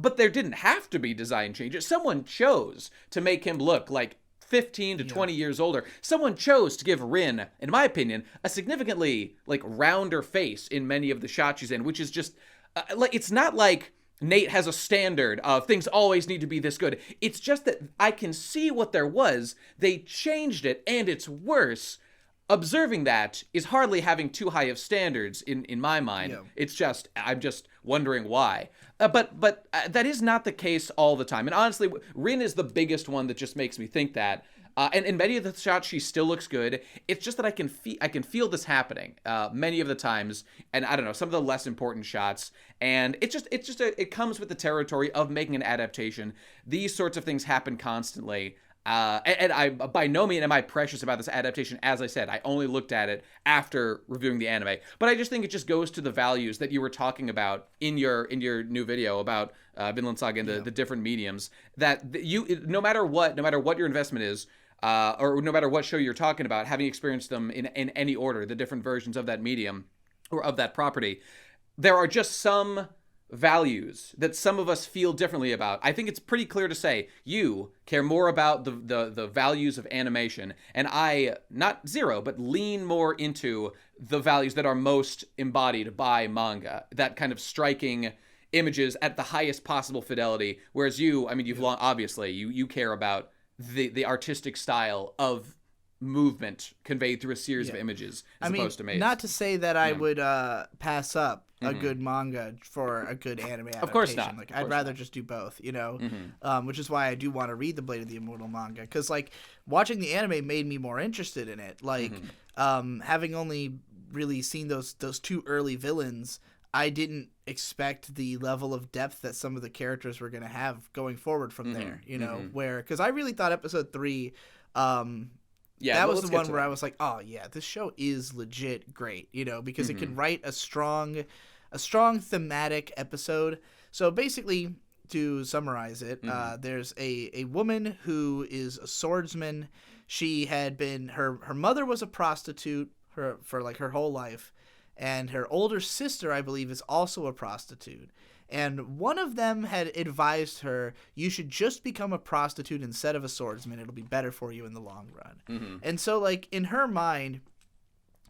But there didn't have to be design changes. Someone chose to make him look like 15 to 20 years older. Someone chose to give Rin, in my opinion, a significantly like rounder face in many of the shots she's in, which is just like, it's not like Nate has a standard of things always need to be this good. It's just that I can see what there was. They changed it and it's worse. Observing that is hardly having too high of standards in my mind. Yeah. It's just, I'm just wondering why. But that is not the case all the time. And honestly, Rin is the biggest one that just makes me think that. And in many of the shots, she still looks good. It's just that I can feel this happening many of the times. And I don't know, some of the less important shots. And it comes with the territory of making an adaptation. These sorts of things happen constantly. And I, by no means am I precious about this adaptation. As I said, I only looked at it after reviewing the anime. But I just think it just goes to the values that you were talking about in your new video about Vinland Saga and the different mediums. That you, no matter what your investment is, or no matter what show you're talking about, having experienced them in any order, the different versions of that medium or of that property, there are just some values that some of us feel differently about. I think it's pretty clear to say you care more about the values of animation, and I, not zero, but lean more into the values that are most embodied by manga, that kind of striking images at the highest possible fidelity, whereas you, I mean, you've long, obviously you care about the artistic style of movement conveyed through a series of images as opposed to maze. Not to say that I would pass up a good manga for a good anime adaptation. Of course not. Like, I'd rather just do both, you know? Which is why I do want to read the Blade of the Immortal manga, because like watching the anime made me more interested in it. Like having only really seen those two early villains, I didn't expect the level of depth that some of the characters were going to have going forward from there, you know, where, because I really thought episode 3, that was the one where I was like, oh yeah, this show is legit great, you know, because it can write a strong thematic episode. So basically, to summarize it, there's a woman who is a swordsman. She had been, her mother was a prostitute for like her whole life, and her older sister, I believe, is also a prostitute. And one of them had advised her, you should just become a prostitute instead of a swordsman. It'll be better for you in the long run. And so, like, in her mind,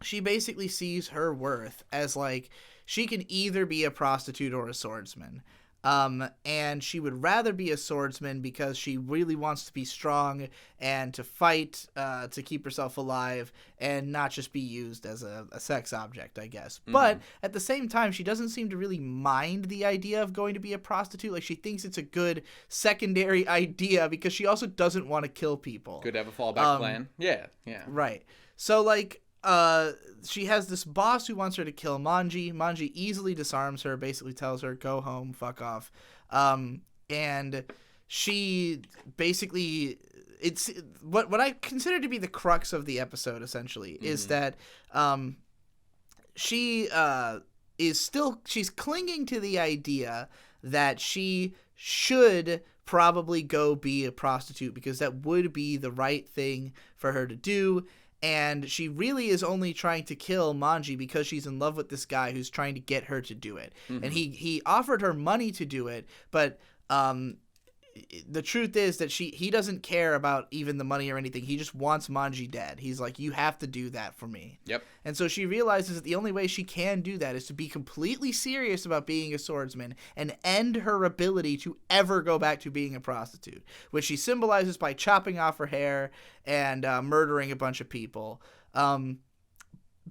she basically sees her worth as, like, she can either be a prostitute or a swordsman. And she would rather be a swordsman because she really wants to be strong and to fight, to keep herself alive and not just be used as a sex object, I guess. But at the same time, she doesn't seem to really mind the idea of going to be a prostitute. Like, she thinks it's a good secondary idea because she also doesn't want to kill people. Good to have a fallback plan. Yeah. Right. So, like, she has this boss who wants her to kill Manji. Manji easily disarms her, basically tells her, go home, fuck off. And she basically, it's what I consider to be the crux of the episode, essentially, is that she she's clinging to the idea that she should probably go be a prostitute because that would be the right thing for her to do. And she really is only trying to kill Manji because she's in love with this guy who's trying to get her to do it. And he offered her money to do it, but the truth is that he doesn't care about even the money or anything. He just wants Manji dead. He's like, you have to do that for me. Yep. And so she realizes that the only way she can do that is to be completely serious about being a swordsman and end her ability to ever go back to being a prostitute, which she symbolizes by chopping off her hair and murdering a bunch of people.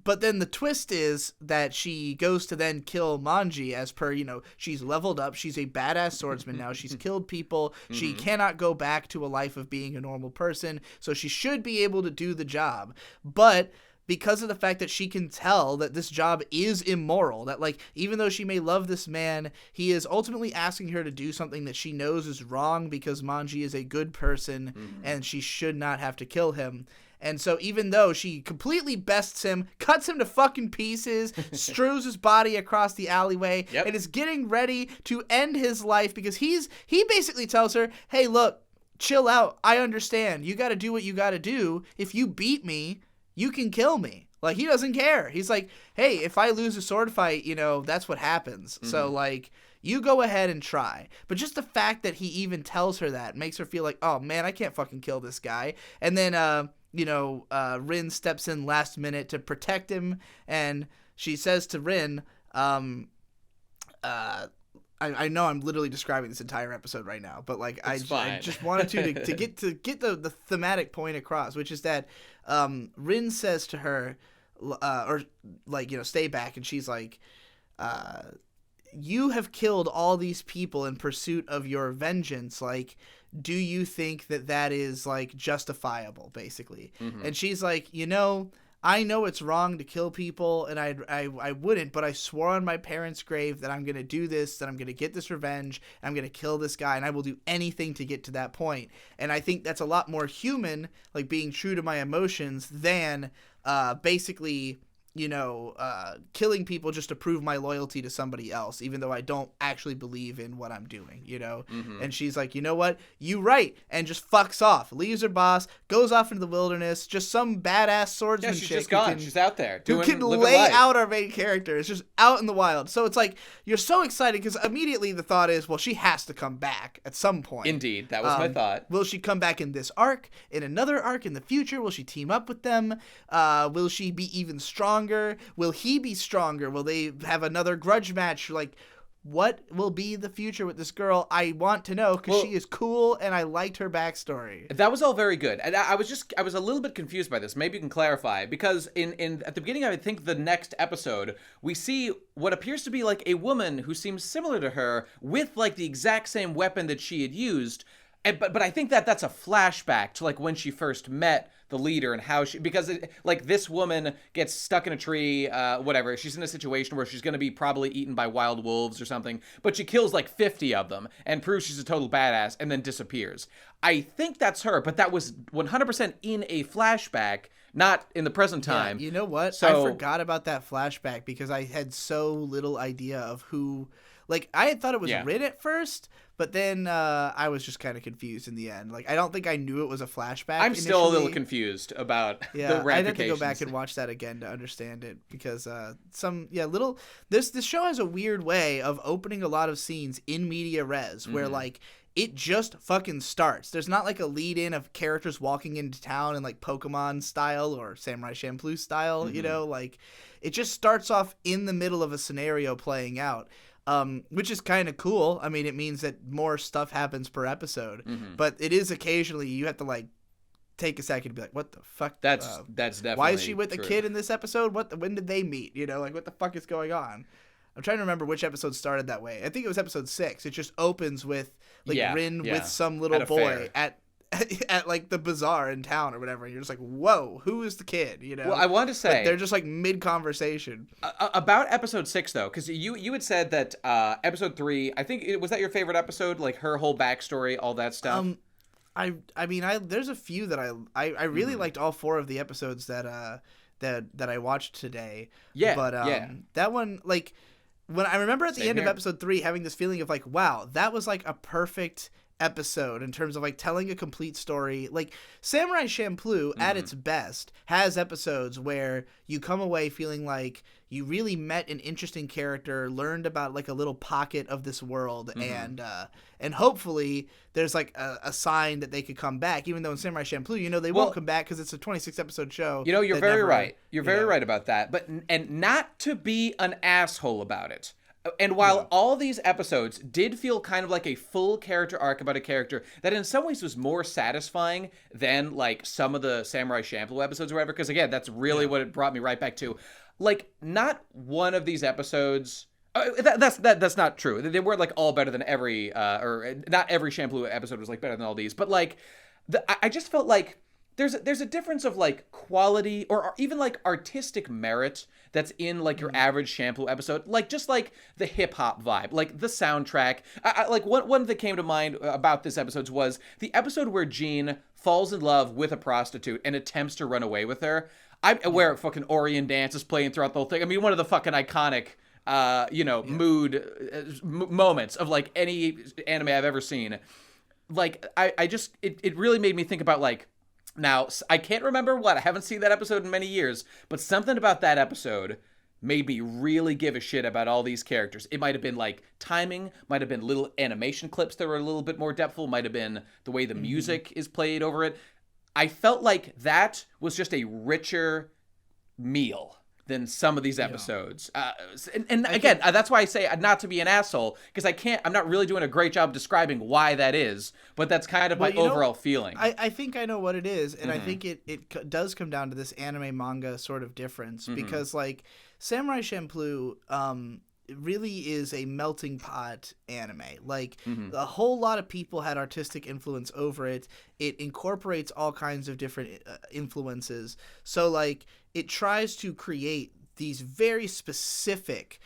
But then the twist is that she goes to then kill Manji as per, she's leveled up. She's a badass swordsman now. She's killed people. She cannot go back to a life of being a normal person. So she should be able to do the job. But because of the fact that she can tell that this job is immoral, that even though she may love this man, he is ultimately asking her to do something that she knows is wrong because Manji is a good person and she should not have to kill him. And so even though she completely bests him, cuts him to fucking pieces, strews his body across the alleyway, and is getting ready to end his life because he basically tells her, hey, look, chill out. I understand. You got to do what you got to do. If you beat me, you can kill me. He doesn't care. He's like, hey, if I lose a sword fight, that's what happens. So, you go ahead and try. But just the fact that he even tells her that makes her feel like, oh, man, I can't fucking kill this guy. And then, Rin steps in last minute to protect him, and she says to Rin, I know I'm literally describing this entire episode right now, but I just wanted to get the thematic point across, which is that Rin says to her, stay back, and she's like, you have killed all these people in pursuit of your vengeance, do you think that is justifiable, basically? And she's like, I know it's wrong to kill people, and I wouldn't, but I swore on my parents' grave that I'm going to do this, that I'm going to get this revenge, I'm going to kill this guy, and I will do anything to get to that point. And I think that's a lot more human, being true to my emotions, than basically killing people just to prove my loyalty to somebody else, even though I don't actually believe in what I'm doing, And she's like, you know what? You right. And just fucks off. Leaves her boss, goes off into the wilderness, just some badass swordsman she's chick just gone. She's out there. Who can lay out our main character. It's just out in the wild. So it's you're so excited because immediately the thought is, well, she has to come back at some point. Indeed. That was my thought. Will she come back in this arc? In another arc in the future? Will she team up with them? Will she be even stronger? Will he be stronger? Will they have another grudge match? What will be the future with this girl? I want to know because she is cool and I liked her backstory. That was all very good. And I was a little bit confused by this. Maybe you can clarify, because at the beginning of, I think, the next episode, we see what appears to be a woman who seems similar to her with the exact same weapon that she had used. But I think that's a flashback to when she first met the leader and how because this woman gets stuck in a tree, whatever. She's in a situation where she's going to be probably eaten by wild wolves or something, but she kills 50 of them and proves she's a total badass and then disappears. I think that's her, but that was 100% in a flashback, not in the present time. Yeah, you know what? So, I forgot about that flashback because I had so little idea of who. I had thought it was Rin at first, but then I was just kind of confused in the end. I don't think I knew it was a flashback. I'm still a little confused about the ramifications. I'd have to go back and watch that again to understand it because this show has a weird way of opening a lot of scenes in media res where it just fucking starts. There's not a lead in of characters walking into town in Pokemon style or Samurai Champloo style, it just starts off in the middle of a scenario playing out. Which is kind of cool. I mean, it means that more stuff happens per episode, but it is occasionally you have to take a second to be like, what the fuck? That's definitely why is she with true. a kid in this episode? When did they meet? What the fuck is going on? I'm trying to remember which episode started that way. I think it was episode 6. It just opens with Rin with some little boy at like the bazaar in town or whatever, and you're just like, whoa, who is the kid? You know. Well, I want to say but they're just like mid conversation about episode 6 though, because you had said that episode 3, I think was that your favorite episode, like her whole backstory, all that stuff. I mean, there's a few that I really liked all 4 of the episodes that I watched today. Yeah, but that one, like, when I remember at the end of episode 3 having this feeling of like, wow, that was like a perfect episode in terms of like telling a complete story. Like Samurai Champloo at its best has episodes where you come away feeling like you really met an interesting character, learned about like a little pocket of this world, and hopefully there's like a sign that they could come back, even though in Samurai Champloo, you know, they won't come back because it's a 26 episode show. You know, you're very right. You're very right about that. But and not to be an asshole about it. And while all these episodes did feel kind of like a full character arc about a character that in some ways was more satisfying than like some of the Samurai Champloo episodes or whatever, because again, that's really what it brought me right back to. Like, not one of these episodes... That's not true. They weren't like all better than every... or not every Champloo episode was like better than all these, but like, I just felt like there's a difference of like quality or even like artistic merit that's in like your average Champloo episode, like just like the hip hop vibe, like the soundtrack. I like one that came to mind about this episode was the episode where Jean falls in love with a prostitute and attempts to run away with her. Where fucking Orion dance is playing throughout the whole thing. I mean, one of the fucking iconic mood moments of like any anime I've ever seen. Like I just it really made me think about like. Now, I can't remember what. I haven't seen that episode in many years, but something about that episode made me really give a shit about all these characters. It might have been like timing, might have been little animation clips that were a little bit more depthful, might have been the way the music is played over it. I felt like that was just a richer meal than some of these episodes. And again, that's why I say not to be an asshole, because I'm not really doing a great job describing why that is, but that's kind of my overall feeling. I think I know what it is, and I think it does come down to this anime manga sort of difference, because like Samurai Champloo really is a melting pot anime. Like a whole lot of people had artistic influence over it. It incorporates all kinds of different influences. So like it tries to create these very specific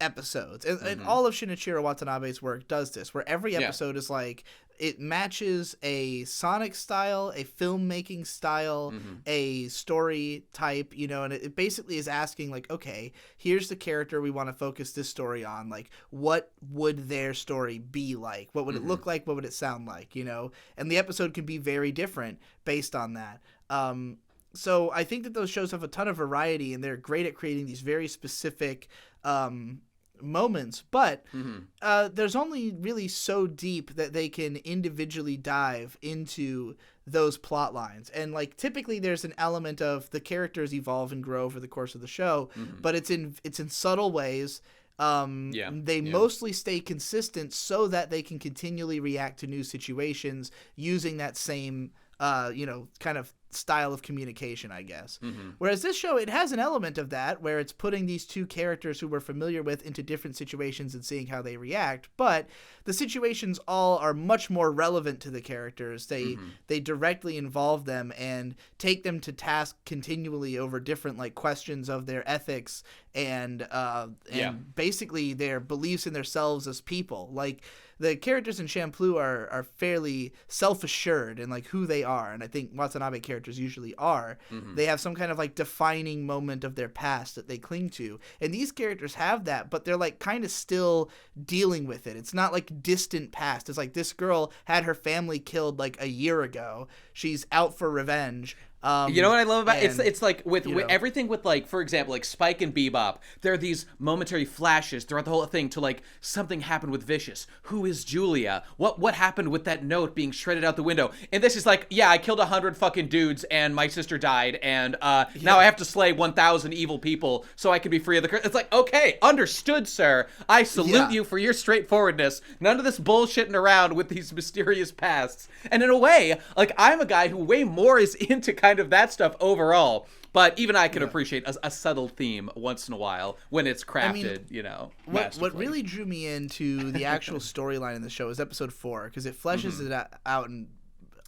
episodes. And all of Shinichiro Watanabe's work does this, where every episode is like, it matches a sonic style, a filmmaking style, a story type, you know, and it basically is asking like, okay, here's the character we want to focus this story on. Like, what would their story be like? What would it look like? What would it sound like? You know, and the episode can be very different based on that. So I think that those shows have a ton of variety, and they're great at creating these very specific moments, but there's only really so deep that they can individually dive into those plot lines. And like typically there's an element of the characters evolve and grow over the course of the show, but it's in subtle ways. They mostly stay consistent so that they can continually react to new situations using that same kind of style of communication, I guess. Whereas this show, it has an element of that, where it's putting these two characters who we're familiar with into different situations and seeing how they react, but the situations all are much more relevant to the characters. They directly involve them and take them to task continually over different like questions of their ethics and basically their beliefs in themselves as people. Like the characters in Champloo are fairly self-assured in like who they are, and I think Watanabe characters usually are. They have some kind of like defining moment of their past that they cling to, and these characters have that, but they're like kind of still dealing with it. It's not like distant past. It's like this girl had her family killed like a year ago. She's out for revenge. You know what I love about it? It's like with everything with like, for example, like Spike and Bebop, there are these momentary flashes throughout the whole thing to like something happened with Vicious. Who is Julia? What happened with that note being shredded out the window? And this is like, I killed 100 fucking dudes and my sister died and now I have to slay 1,000 evil people so I can be free of the curse. It's like, okay, understood, sir. I salute you for your straightforwardness. None of this bullshitting around with these mysterious pasts. And in a way, like I'm a guy who way more is into kind of that stuff overall, but even I can appreciate a subtle theme once in a while when it's crafted, what really drew me into the actual storyline in the show is episode 4, because it fleshes it out in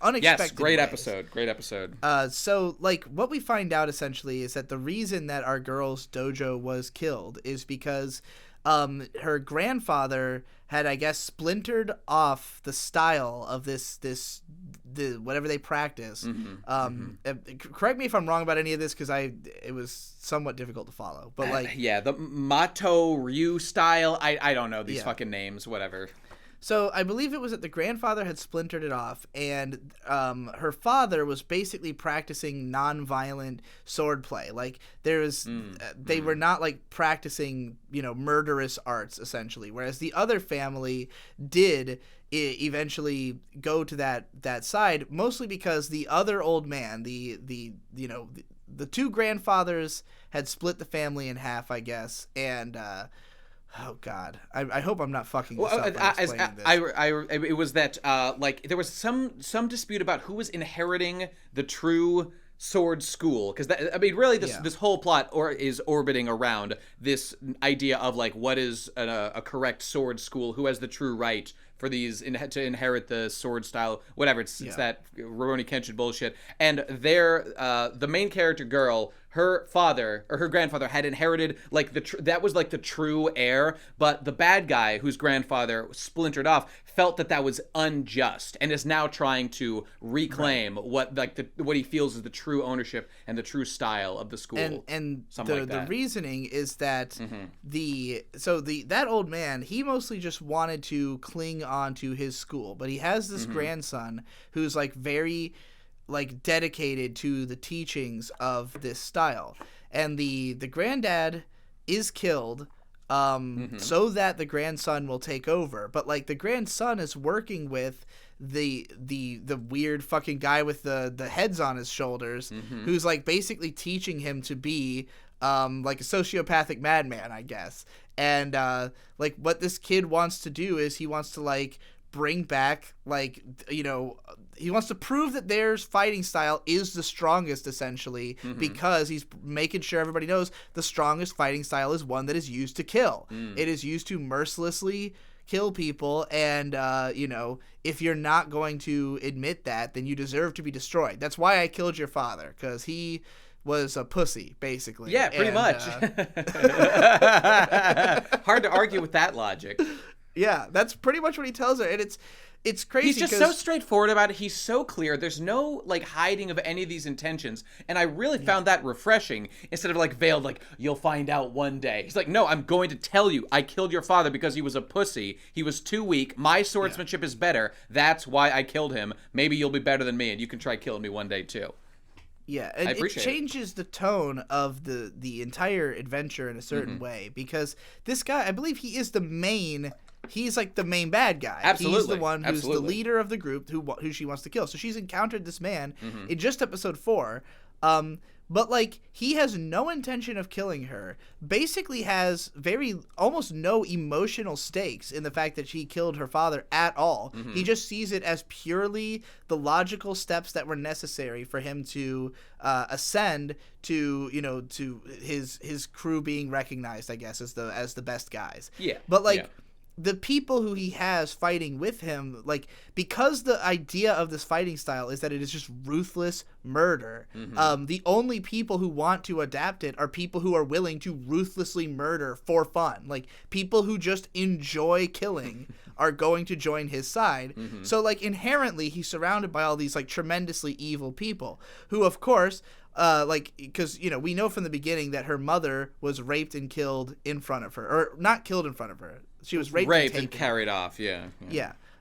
unexpected Yes, great ways. episode. Great episode. So, like, what we find out essentially is that the reason that our girl's dojo was killed is because her grandfather had, I guess, splintered off the style of the whatever they practice. Correct me if I'm wrong about any of this, because it was somewhat difficult to follow. But like, yeah, the Mato Ryu style. I don't know these fucking names. Whatever. So I believe it was that the grandfather had splintered it off, and her father was basically practicing non-violent swordplay. Like they were not like practicing, murderous arts essentially. Whereas the other family did eventually go to that side, mostly because the other old man, the two grandfathers had split the family in half, I guess, and. Oh God! I hope I'm not fucking this up by explaining this. It was that like there was some dispute about who was inheriting the true sword school, because really this whole plot is orbiting around this idea of like what is a correct sword school, who has the true right for these to inherit the sword style, whatever. It's that Rurouni Kenshin bullshit. And the main character girl, her father or her grandfather had inherited like that was like the true heir, but the bad guy whose grandfather splintered off felt that was unjust and is now trying to reclaim what he feels is the true ownership and the true style of the school. And the reasoning is that that old man, he mostly just wanted to cling on to his school, but he has this grandson who's like very like dedicated to the teachings of this style, and the granddad is killed so that the grandson will take over. But like the grandson is working with the weird fucking guy with the heads on his shoulders, who's like basically teaching him to be like a sociopathic madman, I guess. And like what this kid wants to do is he wants to like bring back like he wants to prove that their fighting style is the strongest, essentially, because he's making sure everybody knows the strongest fighting style is one that is used to kill. It is used to mercilessly kill people, and if you're not going to admit that, then you deserve to be destroyed. That's why I killed your father, because he was a pussy, basically. Yeah, pretty much. Hard to argue with that logic. Yeah, that's pretty much what he tells her, and it's crazy. He's just so straightforward about it. He's so clear. There's no like hiding of any of these intentions, and I really found that refreshing instead of like veiled, like you'll find out one day. He's like, no, I'm going to tell you. I killed your father because he was a pussy. He was too weak. My swordsmanship is better. That's why I killed him. Maybe you'll be better than me, and you can try killing me one day too. Yeah, and it changes the tone of the entire adventure in a certain way, because this guy, I believe he is the main. He's like the main bad guy. Absolutely. He's the one who's the leader of the group who she wants to kill. So she's encountered this man in just episode 4. But like he has no intention of killing her. Basically has almost no emotional stakes in the fact that she killed her father at all. He just sees it as purely the logical steps that were necessary for him to ascend to to his crew being recognized, I guess, as the best guys. Yeah. But like the people who he has fighting with him, like, because the idea of this fighting style is that it is just ruthless murder, the only people who want to adapt it are people who are willing to ruthlessly murder for fun. Like, people who just enjoy killing are going to join his side. So, like, inherently, he's surrounded by all these, like, tremendously evil people who, of course... because, we know from the beginning that her mother was raped and killed in front of her. Or not killed in front of her. She was raped and carried off, yeah.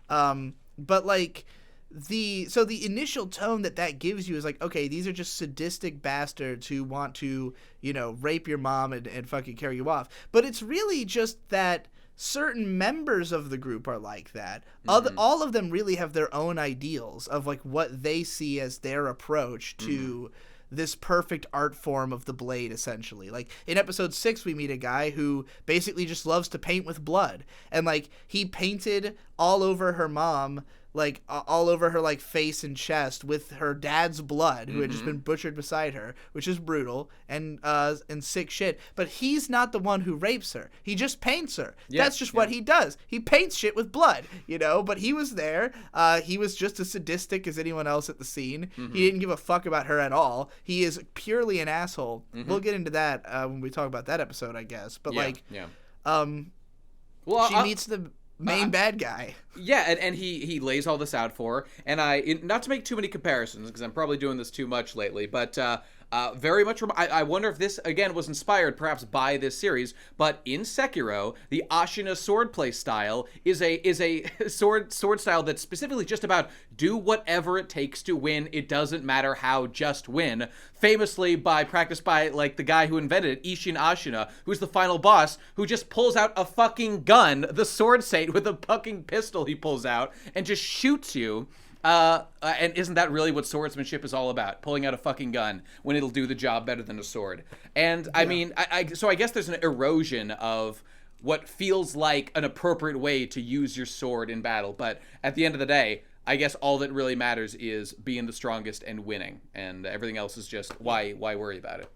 But, like, the initial tone that gives you is like, okay, these are just sadistic bastards who want to, rape your mom and fucking carry you off. But it's really just that certain members of the group are like that. All of them really have their own ideals of, like, what they see as their approach to... this perfect art form of the blade, essentially. Like, in episode 6, we meet a guy who basically just loves to paint with blood. And, like, he painted all over her mom like all over her like face and chest with her dad's blood, who had just been butchered beside her, which is brutal and sick shit. But he's not the one who rapes her. He just paints her. That's just what he does. He paints shit with blood, you know. But he was there. He was just as sadistic as anyone else at the scene. He didn't give a fuck about her at all. He is purely an asshole. We'll get into that when we talk about that episode, I guess. But she meets the main bad guy. Yeah, and he lays all this out for her. And not to make too many comparisons, because I'm probably doing this too much lately, but very much, I wonder if this, again, was inspired perhaps by this series, but in Sekiro, the Ashina swordplay style is a sword style that's specifically just about do whatever it takes to win. It doesn't matter how, just win. Famously practiced by, like, the guy who invented it, Isshin Ashina, who's the final boss, who just pulls out a fucking gun, the sword sate with a fucking pistol he pulls out, and just shoots you. And isn't that really what swordsmanship is all about? Pulling out a fucking gun when it'll do the job better than a sword. And I mean, so I guess there's an erosion of what feels like an appropriate way to use your sword in battle. But at the end of the day, I guess all that really matters is being the strongest and winning. And everything else is just why worry about it?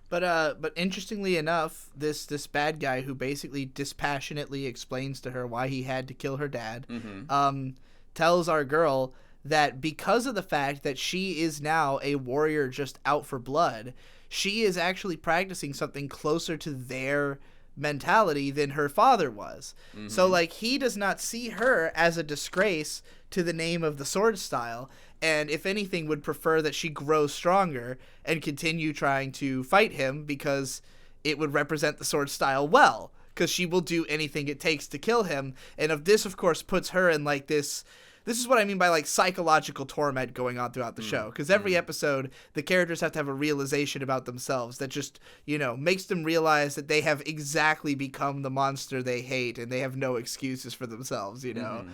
But interestingly enough, this bad guy who basically dispassionately explains to her why he had to kill her dad, tells our girl that because of the fact that she is now a warrior just out for blood, she is actually practicing something closer to their mentality than her father was. So, like, he does not see her as a disgrace to the name of the sword style, and if anything would prefer that she grow stronger and continue trying to fight him because it would represent the sword style well, because she will do anything it takes to kill him. And if this, of course, puts her in like this is what I mean by like psychological torment going on throughout the show, because every episode the characters have to have a realization about themselves that just, you know, makes them realize that they have exactly become the monster they hate and they have no excuses for themselves, you know.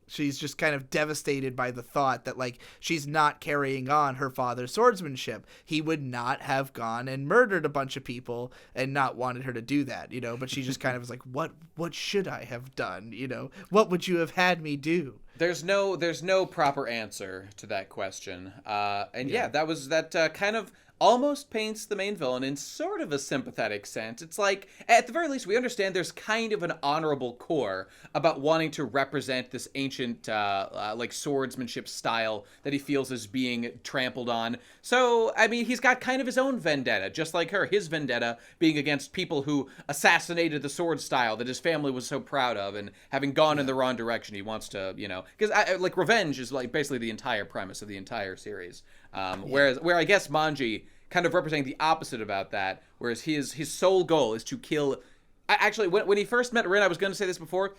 She's just kind of devastated by the thought that, like, she's not carrying on her father's swordsmanship. He would not have gone and murdered a bunch of people and not wanted her to do that, you know. But she just kind of was like, what should I have done, you know? What would you have had me do? There's no proper answer to that question. That kind of almost paints the main villain in sort of a sympathetic sense. It's like, at the very least, we understand there's kind of an honorable core about wanting to represent this ancient, like, swordsmanship style that he feels is being trampled on. So, I mean, he's got kind of his own vendetta, just like her. His vendetta being against people who assassinated the sword style that his family was so proud of, and having gone in the wrong direction, he wants to, you know, because, like, revenge is, like, basically the entire premise of the entire series. Where I guess Manji kind of representing the opposite about that, whereas his sole goal is to kill. Actually, when he first met Rin, I was going to say this before.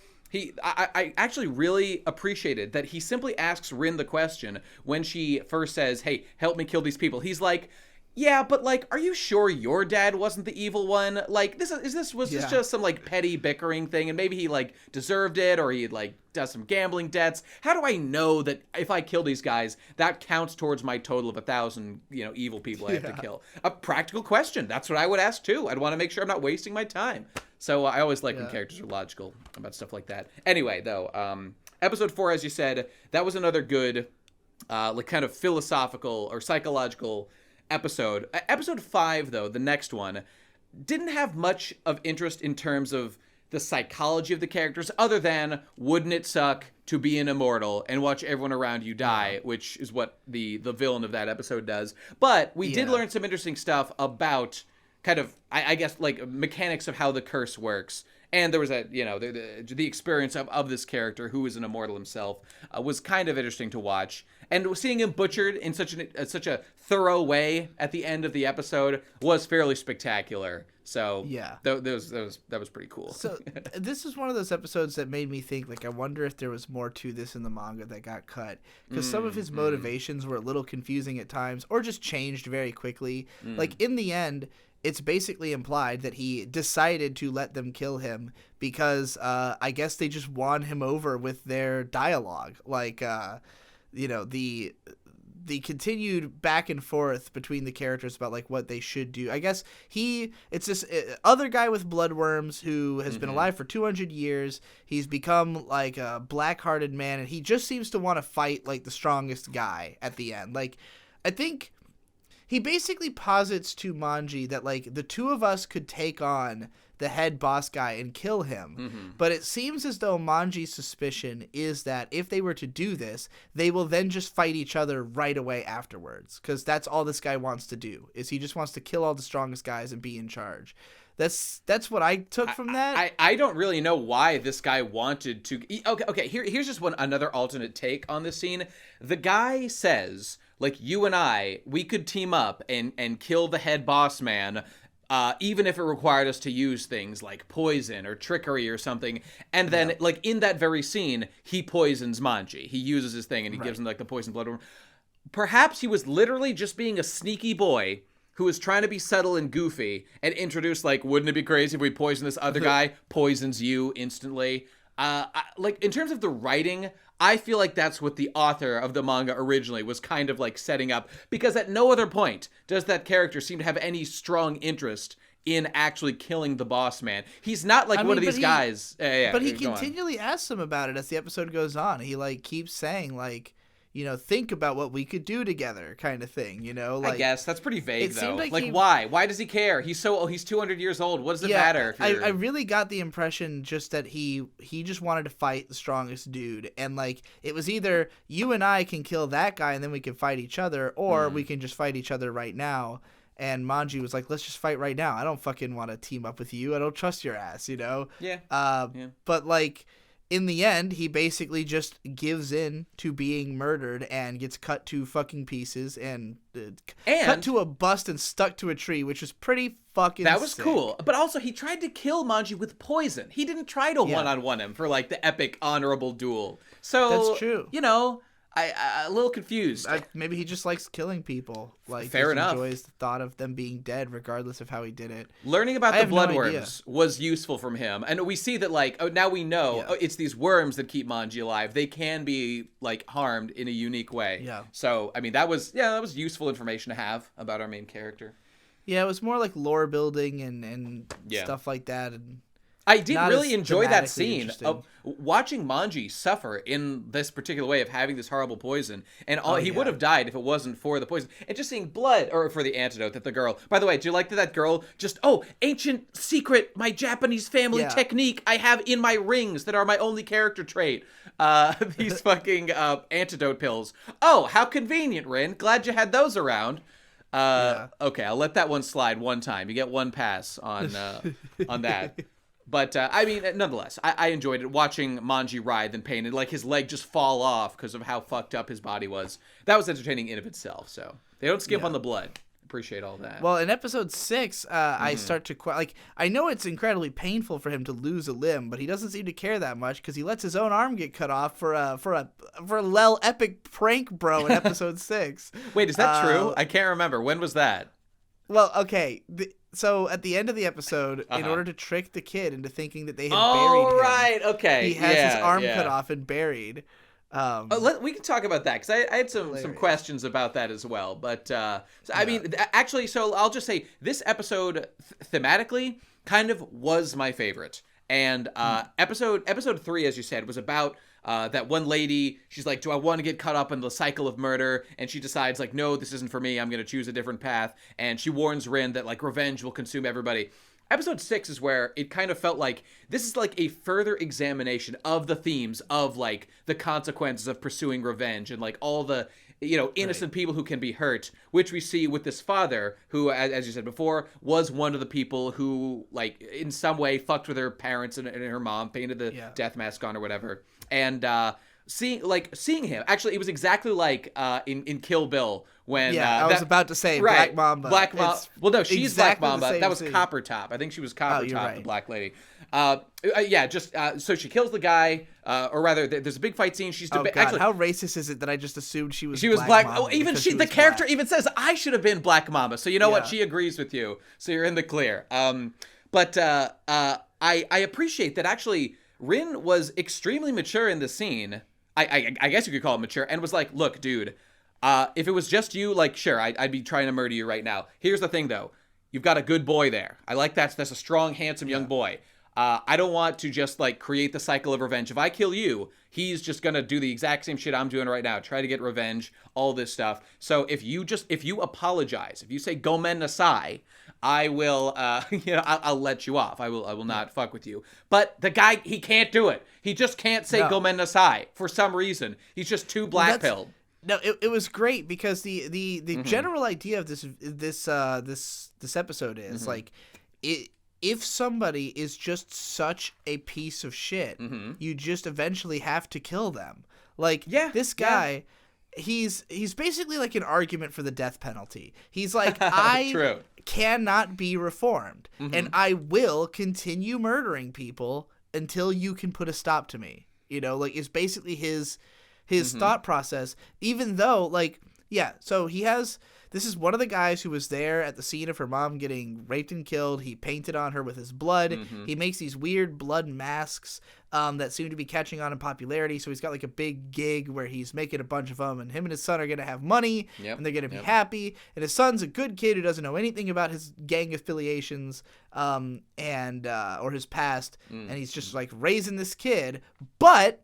I actually really appreciated that he simply asks Rin the question when she first says, "Hey, help me kill these people." He's like, "Yeah, but, like, are you sure your dad wasn't the evil one? Like, was this just some, like, petty bickering thing, and maybe he, like, deserved it, or he, like, does some gambling debts? How do I know that if I kill these guys, that counts towards my total of 1,000, you know, evil people I have to kill?" A practical question. That's what I would ask too. I'd want to make sure I'm not wasting my time. So I always like when characters are logical about stuff like that. Anyway, though, episode 4, as you said, that was another good, like, kind of philosophical or psychological episode. Episode 5, though, the next one, didn't have much of interest in terms of the psychology of the characters, other than, wouldn't it suck to be an immortal and watch everyone around you die, which is what the villain of that episode does. But we did learn some interesting stuff about kind of, I guess, like, mechanics of how the curse works. And there was the experience of this character, who is an immortal himself, was kind of interesting to watch. And seeing him butchered in such a thorough way at the end of the episode was fairly spectacular. So that was pretty cool. So this is one of those episodes that made me think, like, I wonder if there was more to this in the manga that got cut, because some of his motivations were a little confusing at times, or just changed very quickly. Like, in the end, it's basically implied that he decided to let them kill him because I guess they just won him over with their dialogue. Like, you know, the continued back and forth between the characters about like what they should do. I guess it's this other guy with bloodworms who has been alive for 200 years. He's become like a black-hearted man, and he just seems to want to fight like the strongest guy at the end. Like, I think he basically posits to Manji that like the two of us could take on the head boss guy and kill him. But it seems as though Manji's suspicion is that if they were to do this, they will then just fight each other right away afterwards, because that's all this guy wants to do, is he just wants to kill all the strongest guys and be in charge. That's what I took from that. I don't really know why this guy wanted to. Okay. Here's just another alternate take on this scene. The guy says, like, you and we could team up and kill the head boss man. Even if it required us to use things like poison or trickery or something. And then, like, in that very scene, he poisons Manji. He uses his thing and he gives him, like, the poison bloodworm. Perhaps he was literally just being a sneaky boy who was trying to be subtle and goofy and introduce, like, wouldn't it be crazy if we poison this other guy? Poisons you instantly. Like, in terms of the writing, I feel like that's what the author of the manga originally was kind of like setting up, because at no other point does that character seem to have any strong interest in actually killing the boss man. He's not like one of these guys. But he continually asks him about it as the episode goes on. He like keeps saying like, you know, think about what we could do together, kind of thing, you know? Like, I guess that's pretty vague, though. Like why? Why does he care? He's 200 years old. What does it matter? I really got the impression just that he just wanted to fight the strongest dude, and like it was either you and I can kill that guy and then we can fight each other, or we can just fight each other right now. And Manji was like, let's just fight right now. I don't fucking want to team up with you. I don't trust your ass, you know? Yeah. But like, in the end, he basically just gives in to being murdered and gets cut to fucking pieces and cut to a bust and stuck to a tree, which was pretty fucking That was sick. cool. But also, he tried to kill Manji with poison. He didn't try to one-on-one him for, like, the epic honorable duel. So, that's true. You know, I a little confused. Maybe he just likes killing people. Like, fair enough. Enjoys the thought of them being dead, regardless of how he did it. Learning about the bloodworms was useful from him, and we see that like now we know it's these worms that keep Manji alive. They can be like harmed in a unique way. Yeah. So I mean that was useful information to have about our main character. Yeah, it was more like lore building and stuff like that. And I did really enjoy that scene of watching Manji suffer in this particular way of having this horrible poison, and he would have died if it wasn't for the poison, and just seeing blood, or for the antidote that the girl, by the way, do you like that girl just, ancient secret, my Japanese family technique I have in my rings that are my only character trait, these fucking antidote pills. Oh, how convenient, Rin. Glad you had those around. Okay, I'll let that one slide one time. You get one pass on that. But, I mean, nonetheless, I enjoyed it, watching Manji writhe in pain and, like, his leg just fall off because of how fucked up his body was. That was entertaining in of itself, so. They don't skimp on the blood. Appreciate all that. Well, in episode 6, I start to, like, I know it's incredibly painful for him to lose a limb, but he doesn't seem to care that much because he lets his own arm get cut off for a Lel epic prank bro in episode 6. Wait, is that true? I can't remember. When was that? Well, okay. So at the end of the episode, in order to trick the kid into thinking that they had buried him, right, okay, he has his arm cut off and buried. We can talk about that because I had some questions about that as well. But I mean, actually, so I'll just say this episode thematically kind of was my favorite. And episode 3, as you said, was about that one lady. She's like, do I want to get caught up in the cycle of murder? And she decides, like, no, this isn't for me. I'm going to choose a different path. And she warns Rin that, like, revenge will consume everybody. Episode 6 is where it kind of felt like this is like a further examination of the themes of, like, the consequences of pursuing revenge and, like, all the, you know, innocent people who can be hurt, which we see with this father who, as you said before, was one of the people who, like, in some way fucked with her parents and her mom, painted the death mask on or whatever. And seeing him, actually, it was exactly like in Kill Bill when I was about to say Black Mamba. Black Mamba. Well, no, she's exactly Black Mamba. That was scene. Copper Top. I think she was Copper Top, the black lady. So she kills the guy, or rather, there's a big fight scene. She's actually, how racist is it that I just assued she was black? Mamba Even the character even says I should have been Black Mamba. So you know what? She agrees with you. So you're in the clear. But I appreciate that actually. Rin was extremely mature in the scene. I guess you could call it mature, and was like, look, dude, If it was just you, like, sure, I'd be trying to murder you right now. Here's the thing, though. You've got a good boy there. I like that. That's a strong, handsome young boy. I don't want to just, like, create the cycle of revenge. If I kill you, he's just going to do the exact same shit I'm doing right now. Try to get revenge, all this stuff. So if you apologize, if you say gomen nasai, I will, I'll let you off. I will not fuck with you. But the guy, he can't do it. He just can't say gomen nasai for some reason. He's just too black-pilled. No, it was great because the general idea of this episode is like if somebody is just such a piece of shit, you just eventually have to kill them. Like this guy, he's basically like an argument for the death penalty. He's like, I cannot be reformed, and I will continue murdering people until you can put a stop to me. You know, like it's basically his thought process, even though, like, so this is one of the guys who was there at the scene of her mom getting raped and killed. He painted on her with his blood. He makes these weird blood masks that seem to be catching on in popularity. So he's got like a big gig where he's making a bunch of them, and him and his son are going to have money, and they're going to be happy. And his son's a good kid who doesn't know anything about his gang affiliations or his past, and he's just like raising this kid. But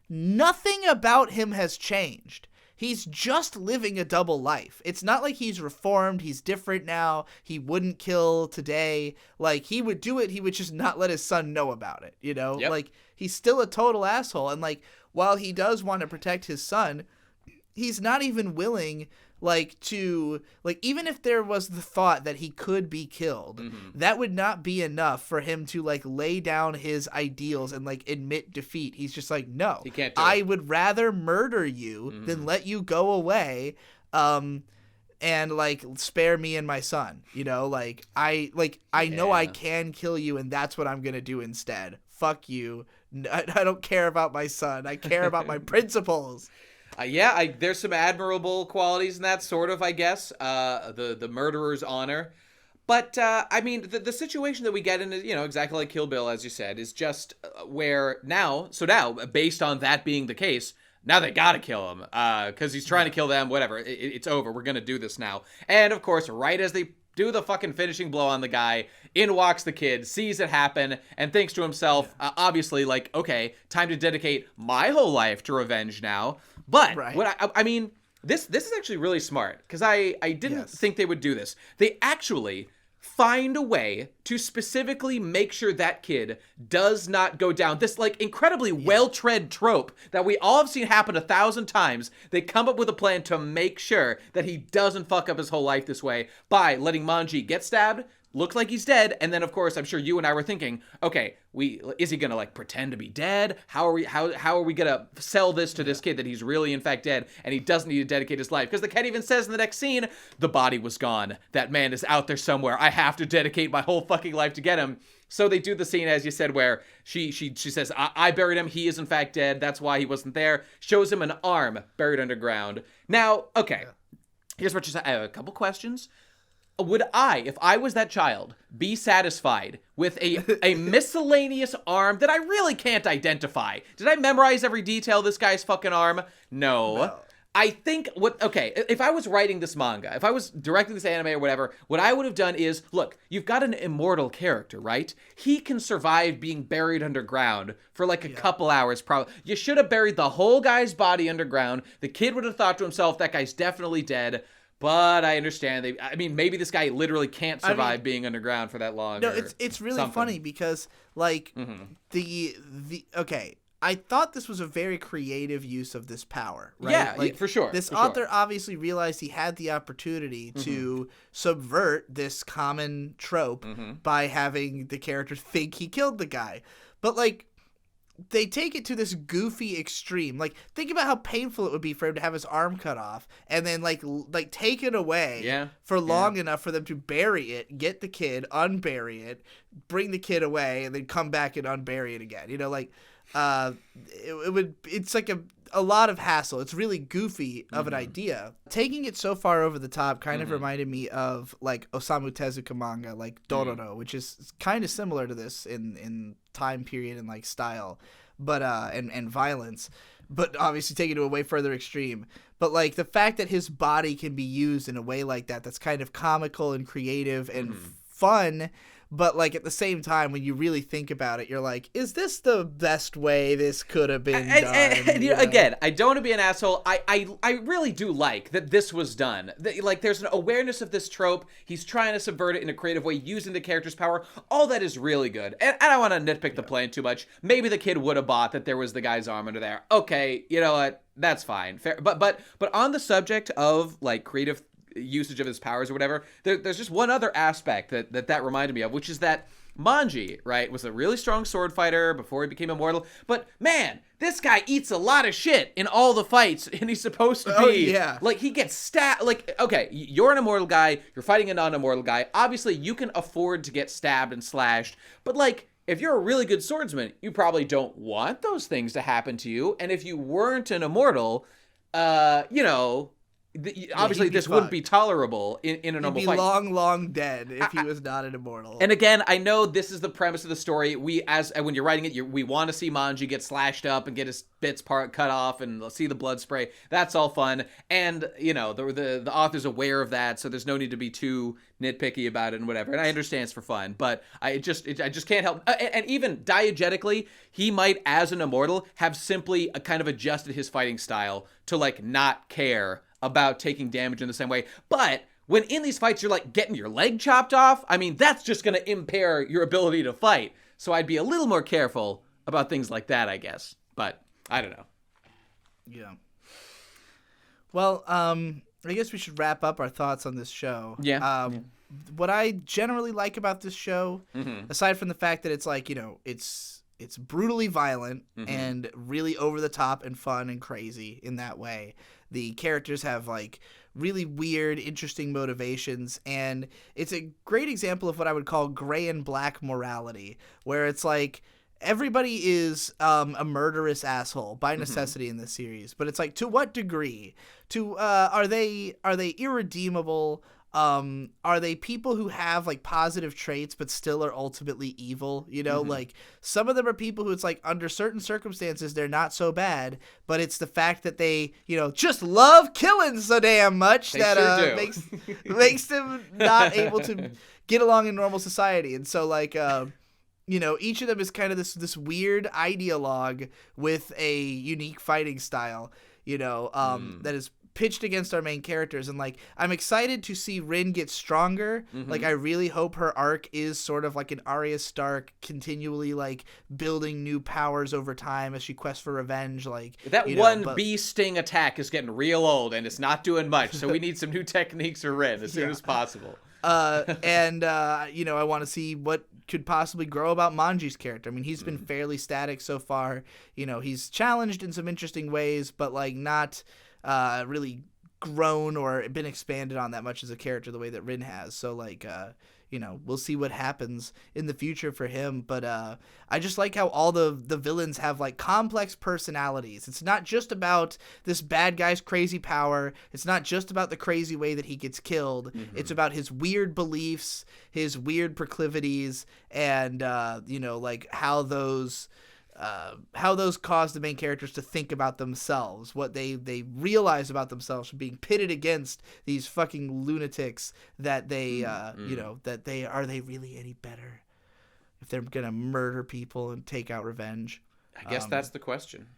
nothing about him has changed. He's just living a double life. It's not like he's reformed. He's different now. He wouldn't kill today. Like, he would do it. He would just not let his son know about it, you know? Like, he's still a total asshole. And, like, while he does want to protect his son, he's not even willing, like, to, like, even if there was the thought that he could be killed, that would not be enough for him to, like, lay down his ideals and, like, admit defeat. He's just like, no, he can't do I it. would rather murder you than let you go away, and, like, spare me and my son, you know? Like, I know I can kill you, and that's what I'm gonna do instead. Fuck you. I don't care about my son. I care about my principles. There's some admirable qualities in that, sort of, I guess. The murderer's honor. But, I mean, the situation that we get in, is, you know, exactly like Kill Bill, as you said, is just where now, based on that being the case, now they gotta kill him, because he's trying to kill them, whatever. It's over. We're gonna do this now. And, of course, right as they do the fucking finishing blow on the guy, in walks the kid, sees it happen, and thinks to himself, obviously, like, okay, time to dedicate my whole life to revenge now. But what I mean, this is actually really smart, because I didn't think they would do this. They actually find a way to specifically make sure that kid does not go down this, like, incredibly well-tread trope that we all have seen happen 1,000 times. They come up with a plan to make sure that he doesn't fuck up his whole life this way by letting Manji get stabbed, look like he's dead, and then, of course, I'm sure you and I were thinking, okay, is he gonna, like, pretend to be dead? How are we gonna sell this to this kid that he's really, in fact, dead, and he doesn't need to dedicate his life? Because the kid even says in the next scene, the body was gone. That man is out there somewhere. I have to dedicate my whole fucking life to get him. So they do the scene, as you said, where she says, I buried him. He is, in fact, dead. That's why he wasn't there. Shows him an arm buried underground. Now, okay, here's what she said. I have a couple questions. Would I, if I was that child, be satisfied with a miscellaneous arm that I really can't identify? Did I memorize every detail of this guy's fucking arm? No. I think if I was writing this manga, if I was directing this anime or whatever, what I would have done is, look, you've got an immortal character, right? He can survive being buried underground for like a couple hours, probably. You should have buried the whole guy's body underground. The kid would have thought to himself, that guy's definitely dead. But I understand. Maybe this guy literally can't survive being underground for that long. No, it's really funny because, like, I thought this was a very creative use of this power, right? Yeah, like, for sure. This author obviously realized he had the opportunity to subvert this common trope by having the character think he killed the guy. But, like, they take it to this goofy extreme. Like, think about how painful it would be for him to have his arm cut off and then like take it away for long enough for them to bury it, get the kid, unbury it, bring the kid away, and then come back and unbury it again. You know, like, it's like a lot of hassle. It's really goofy of an idea. Taking it so far over the top kind of reminded me of, like, Osamu Tezuka manga, like Dororo, which is kind of similar to this in time period and, like, style, but and violence. but obviously taken to a way further extreme. But like the fact that his body can be used in a way like that, that's kind of comical and creative and fun. But like at the same time, when you really think about it, you're like, is this the best way this could have been done? And you know, again, I don't want to be an asshole. I really do like that this was done. Like there's an awareness of this trope. He's trying to subvert it in a creative way, using the character's power. All that is really good. And I don't want to nitpick the plan too much. Maybe the kid would have bought that there was the guy's arm under there. Okay, you know what? That's fine. Fair. But on the subject of like creative usage of his powers or whatever, there's just one other aspect that reminded me of, which is that Manji, right, was a really strong sword fighter before he became immortal, but man, this guy eats a lot of shit in all the fights, and he's supposed to be, like, he gets stabbed, like, okay, you're an immortal guy, you're fighting a non-immortal guy, obviously you can afford to get stabbed and slashed, but like, if you're a really good swordsman, you probably don't want those things to happen to you, and if you weren't an immortal, you know, obviously this wouldn't be tolerable in a normal fight. He'd be long dead if he was not an immortal. And again, I know this is the premise of the story. When you're writing it, we want to see Manji get slashed up and get his bits cut off and see the blood spray. That's all fun. And, you know, the author's aware of that, so there's no need to be too nitpicky about it and whatever. And I understand it's for fun, but I just can't help. And even diegetically, he might, as an immortal, have simply kind of adjusted his fighting style to, like, not care about taking damage in the same way. But when in these fights you're like getting your leg chopped off, I mean, that's just going to impair your ability to fight. So I'd be a little more careful about things like that, I guess. But I don't know. Yeah. Well, I guess we should wrap up our thoughts on this show. Yeah. What I generally like about this show, aside from the fact that it's like, you know, it's brutally violent and really over the top and fun and crazy in that way. The characters have like really weird, interesting motivations, and it's a great example of what I would call gray and black morality, where it's like everybody is a murderous asshole by necessity in this series, but it's like, to what degree? Are they irredeemable? Are they people who have like positive traits but still are ultimately evil? You know, like some of them are people who it's like under certain circumstances they're not so bad, but it's the fact that they, you know, just love killing so damn much that makes them not able to get along in normal society. And so like you know, each of them is kind of this weird ideologue with a unique fighting style, you know, that is pitched against our main characters. And like, I'm excited to see Rin get stronger. Like, I really hope her arc is sort of like an Arya Stark, continually like building new powers over time as she quests for revenge. Like that bee sting attack is getting real old and it's not doing much, so we need some new techniques for Rin as soon as possible. You know, I want to see what could possibly grow about Manji's character. I mean, he's been fairly static so far. You know, he's challenged in some interesting ways, but like not really grown or been expanded on that much as a character the way that Rin has. So like, you know, we'll see what happens in the future for him. But I just like how all the villains have like complex personalities. It's not just about this bad guy's crazy power. It's not just about the crazy way that he gets killed. It's about his weird beliefs, his weird proclivities, and you know, like how those cause the main characters to think about themselves, what they realize about themselves from being pitted against these fucking lunatics that they, you know, that are they really any better if they're going to murder people and take out revenge? I guess that's the question.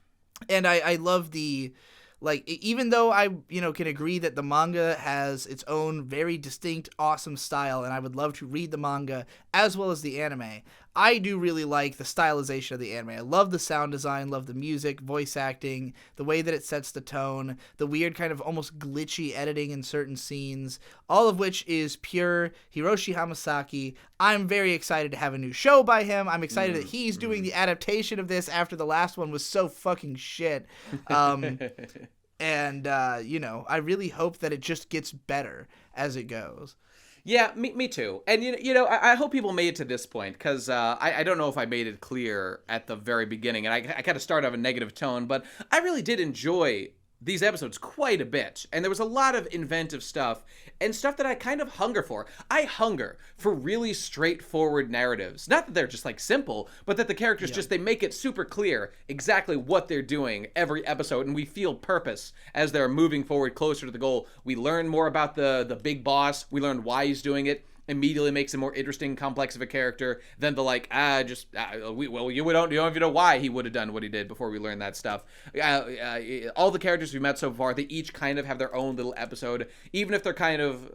And I love the, like, even though I, you know, can agree that the manga has its own very distinct, awesome style, and I would love to read the manga as well as the anime, I do really like the stylization of the anime. I love the sound design, love the music, voice acting, the way that it sets the tone, the weird kind of almost glitchy editing in certain scenes, all of which is pure Hiroshi Hamasaki. I'm very excited to have a new show by him. I'm excited that he's doing the adaptation of this after the last one was so fucking shit. And, you know, I really hope that it just gets better as it goes. Yeah, me too. And, you know, I hope people made it to this point, because I don't know if I made it clear at the very beginning, and I kind of started off a negative tone, but I really did enjoy these episodes quite a bit, and there was a lot of inventive stuff and stuff that I kind of hunger for. I hunger for really straightforward narratives. Not that they're just like simple, but that the characters just, they make it super clear exactly what they're doing every episode, and we feel purpose as they're moving forward closer to the goal. We learn more about the big boss. We learn why he's doing it. Immediately makes him more interesting, complex of a character than the like, you don't even know why he would have done what he did before we learn that stuff. All the characters we met so far, they each kind of have their own little episode, even if they're kind of,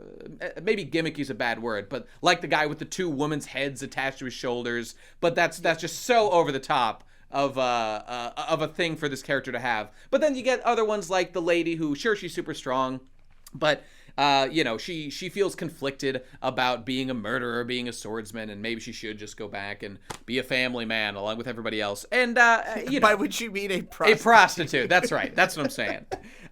maybe gimmicky is a bad word, but like the guy with the 2 women's heads attached to his shoulders, but that's just so over the top of a thing for this character to have. But then you get other ones like the lady who, sure, she's super strong, but she feels conflicted about being a murderer, being a swordsman, and maybe she should just go back and be a family man along with everybody else. And by which you mean a prostitute? A prostitute. That's right. That's what I'm saying.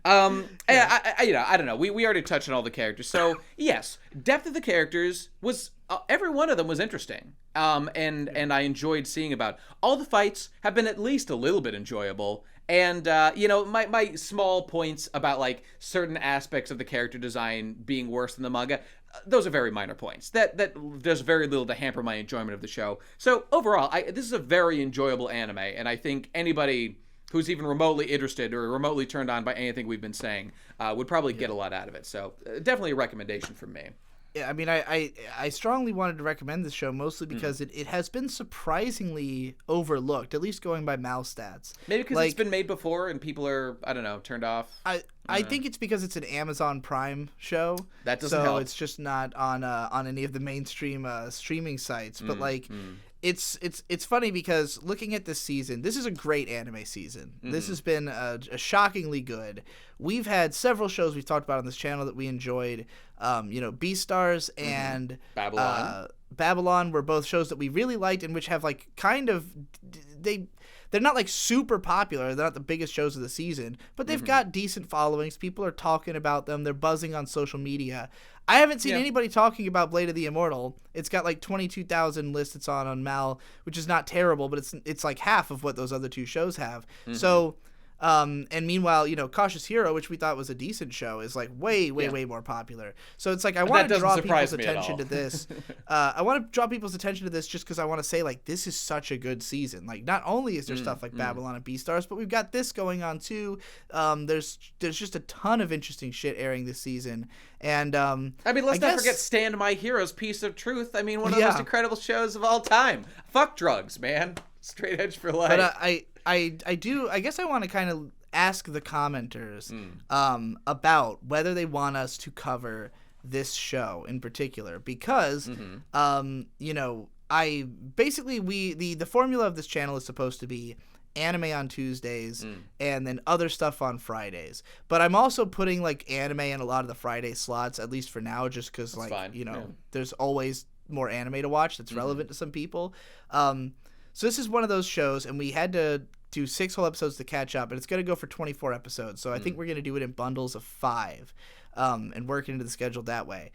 I don't know. We already touched on all the characters. So yes, depth of the characters was every one of them was interesting. And I enjoyed seeing about all the fights have been at least a little bit enjoyable. And, my small points about, like, certain aspects of the character design being worse than the manga, those are very minor points. That there's very little to hamper my enjoyment of the show. So, overall, this is a very enjoyable anime, and I think anybody who's even remotely interested or remotely turned on by anything we've been saying would probably get a lot out of it. So, definitely a recommendation from me. Yeah, I mean, I strongly wanted to recommend this show mostly because it has been surprisingly overlooked, at least going by Mal stats. Maybe because it's been made before and people are, I don't know, turned off. I think it's because it's an Amazon Prime show. That doesn't help. So it's just not on any of the mainstream streaming sites. But it's funny because looking at this season, this is a great anime season. This has been a shockingly good. We've had several shows we've talked about on this channel that we enjoyed. Beastars and Babylon were both shows that we really liked and which have like kind of they're not like super popular. They're not the biggest shows of the season, but they've got decent followings. People are talking about them. They're buzzing on social media. I haven't seen anybody talking about Blade of the Immortal. It's got like 22,000 lists it's on Mal, which is not terrible, but it's like half of what those other 2 shows have. So and meanwhile, Cautious Hero, which we thought was a decent show, is like way more popular. So it's like I want to draw people's attention to this. I want to draw people's attention to this just because I want to say like this is such a good season. Like not only is there stuff like Babylon and Beastars, but we've got this going on too. There's just a ton of interesting shit airing this season. And let's not forget Stand My Hero's Piece of Truth. I mean, one of the most incredible shows of all time. Fuck drugs, man. Straight edge for life. But I guess I want to kind of ask the commenters about whether they want us to cover this show in particular because I basically the formula of this channel is supposed to be anime on Tuesdays and then other stuff on Fridays. But I'm also putting like anime in a lot of the Friday slots, at least for now, just because there's always more anime to watch that's relevant to some people. So this is one of those shows, and we had to do 6 whole episodes to catch up, and it's going to go for 24 episodes. So I think we're going to do it in bundles of 5 and work into the schedule that way.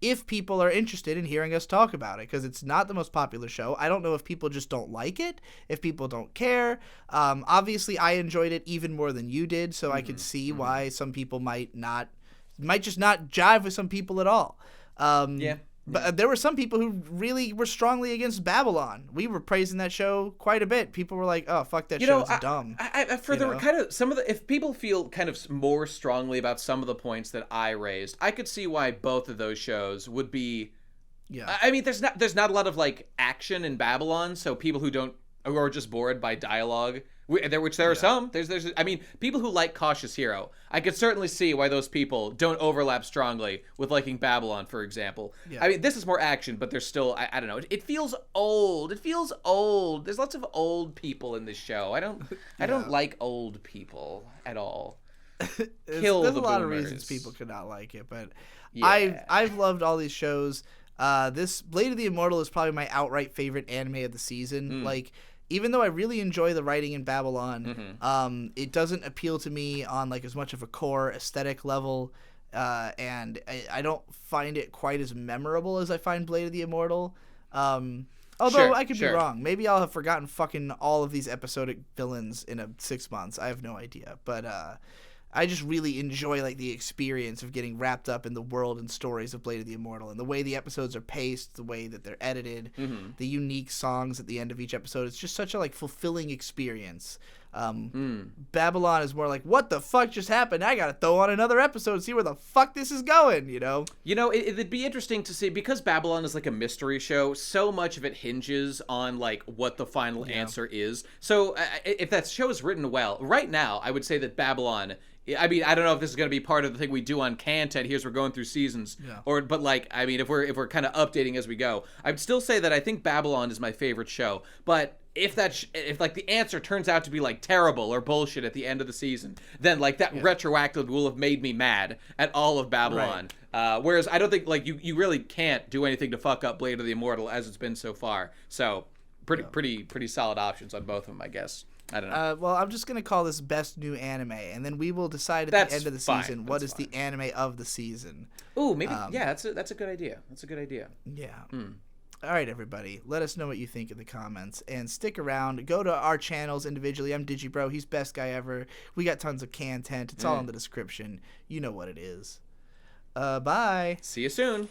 If people are interested in hearing us talk about it, because it's not the most popular show. I don't know if people just don't like it, if people don't care. Obviously, I enjoyed it even more than you did, so I could see why some people might just not jive with some people at all. But there were some people who really were strongly against Babylon. We were praising that show quite a bit. People were like, "Oh, fuck that show, it's dumb." If people feel kind of more strongly about some of the points that I raised, I could see why both of those shows would be. Yeah. I mean, there's not a lot of like action in Babylon, so people who are just bored by dialogue. There are some. I mean, people who like Cautious Hero, I could certainly see why those people don't overlap strongly with liking Babylon, for example. Yeah. I mean, this is more action, but there's still, I don't know. It feels old. There's lots of old people in this show. I don't like old people at all. There's a lot of reasons people could not like it, but I've loved all these shows. This Blade of the Immortal is probably my outright favorite anime of the season. Like, even though I really enjoy the writing in Babylon, it doesn't appeal to me on like as much of a core aesthetic level, and I don't find it quite as memorable as I find Blade of the Immortal. Although I could be wrong. Maybe I'll have forgotten fucking all of these episodic villains in 6 months. I have no idea. But I just really enjoy like the experience of getting wrapped up in the world and stories of Blade of the Immortal, and the way the episodes are paced, the way that they're edited, the unique songs at the end of each episode. It's just such a like fulfilling experience. Babylon is more like, what the fuck just happened? I gotta throw on another episode and see where the fuck this is going, you know? It'd be interesting to see, because Babylon is like a mystery show, so much of it hinges on like what the final answer is. So if that show is written well, right now, I would say that Babylon, I mean, I don't know if this is going to be part of the thing we do on KHANTEHNT. Here's we're going through seasons, but like, I mean, if we're kind of updating as we go, I would still say that I think Babylon is my favorite show. But if like the answer turns out to be like terrible or bullshit at the end of the season, then like that retroactive will have made me mad at all of Babylon. Right. Whereas I don't think like you really can't do anything to fuck up Blade of the Immortal as it's been so far. So pretty solid options on both of them, I guess. I don't know. Well, I'm just going to call this Best New Anime, and then we will decide at the end of the season what is the anime of the season. Ooh, maybe, that's a good idea. That's a good idea. Yeah. All right, everybody. Let us know what you think in the comments, and stick around. Go to our channels individually. I'm DigiBro. He's Best Guy Ever. We got tons of KHANTEHNT. It's all in the description. You know what it is. Bye. See you soon.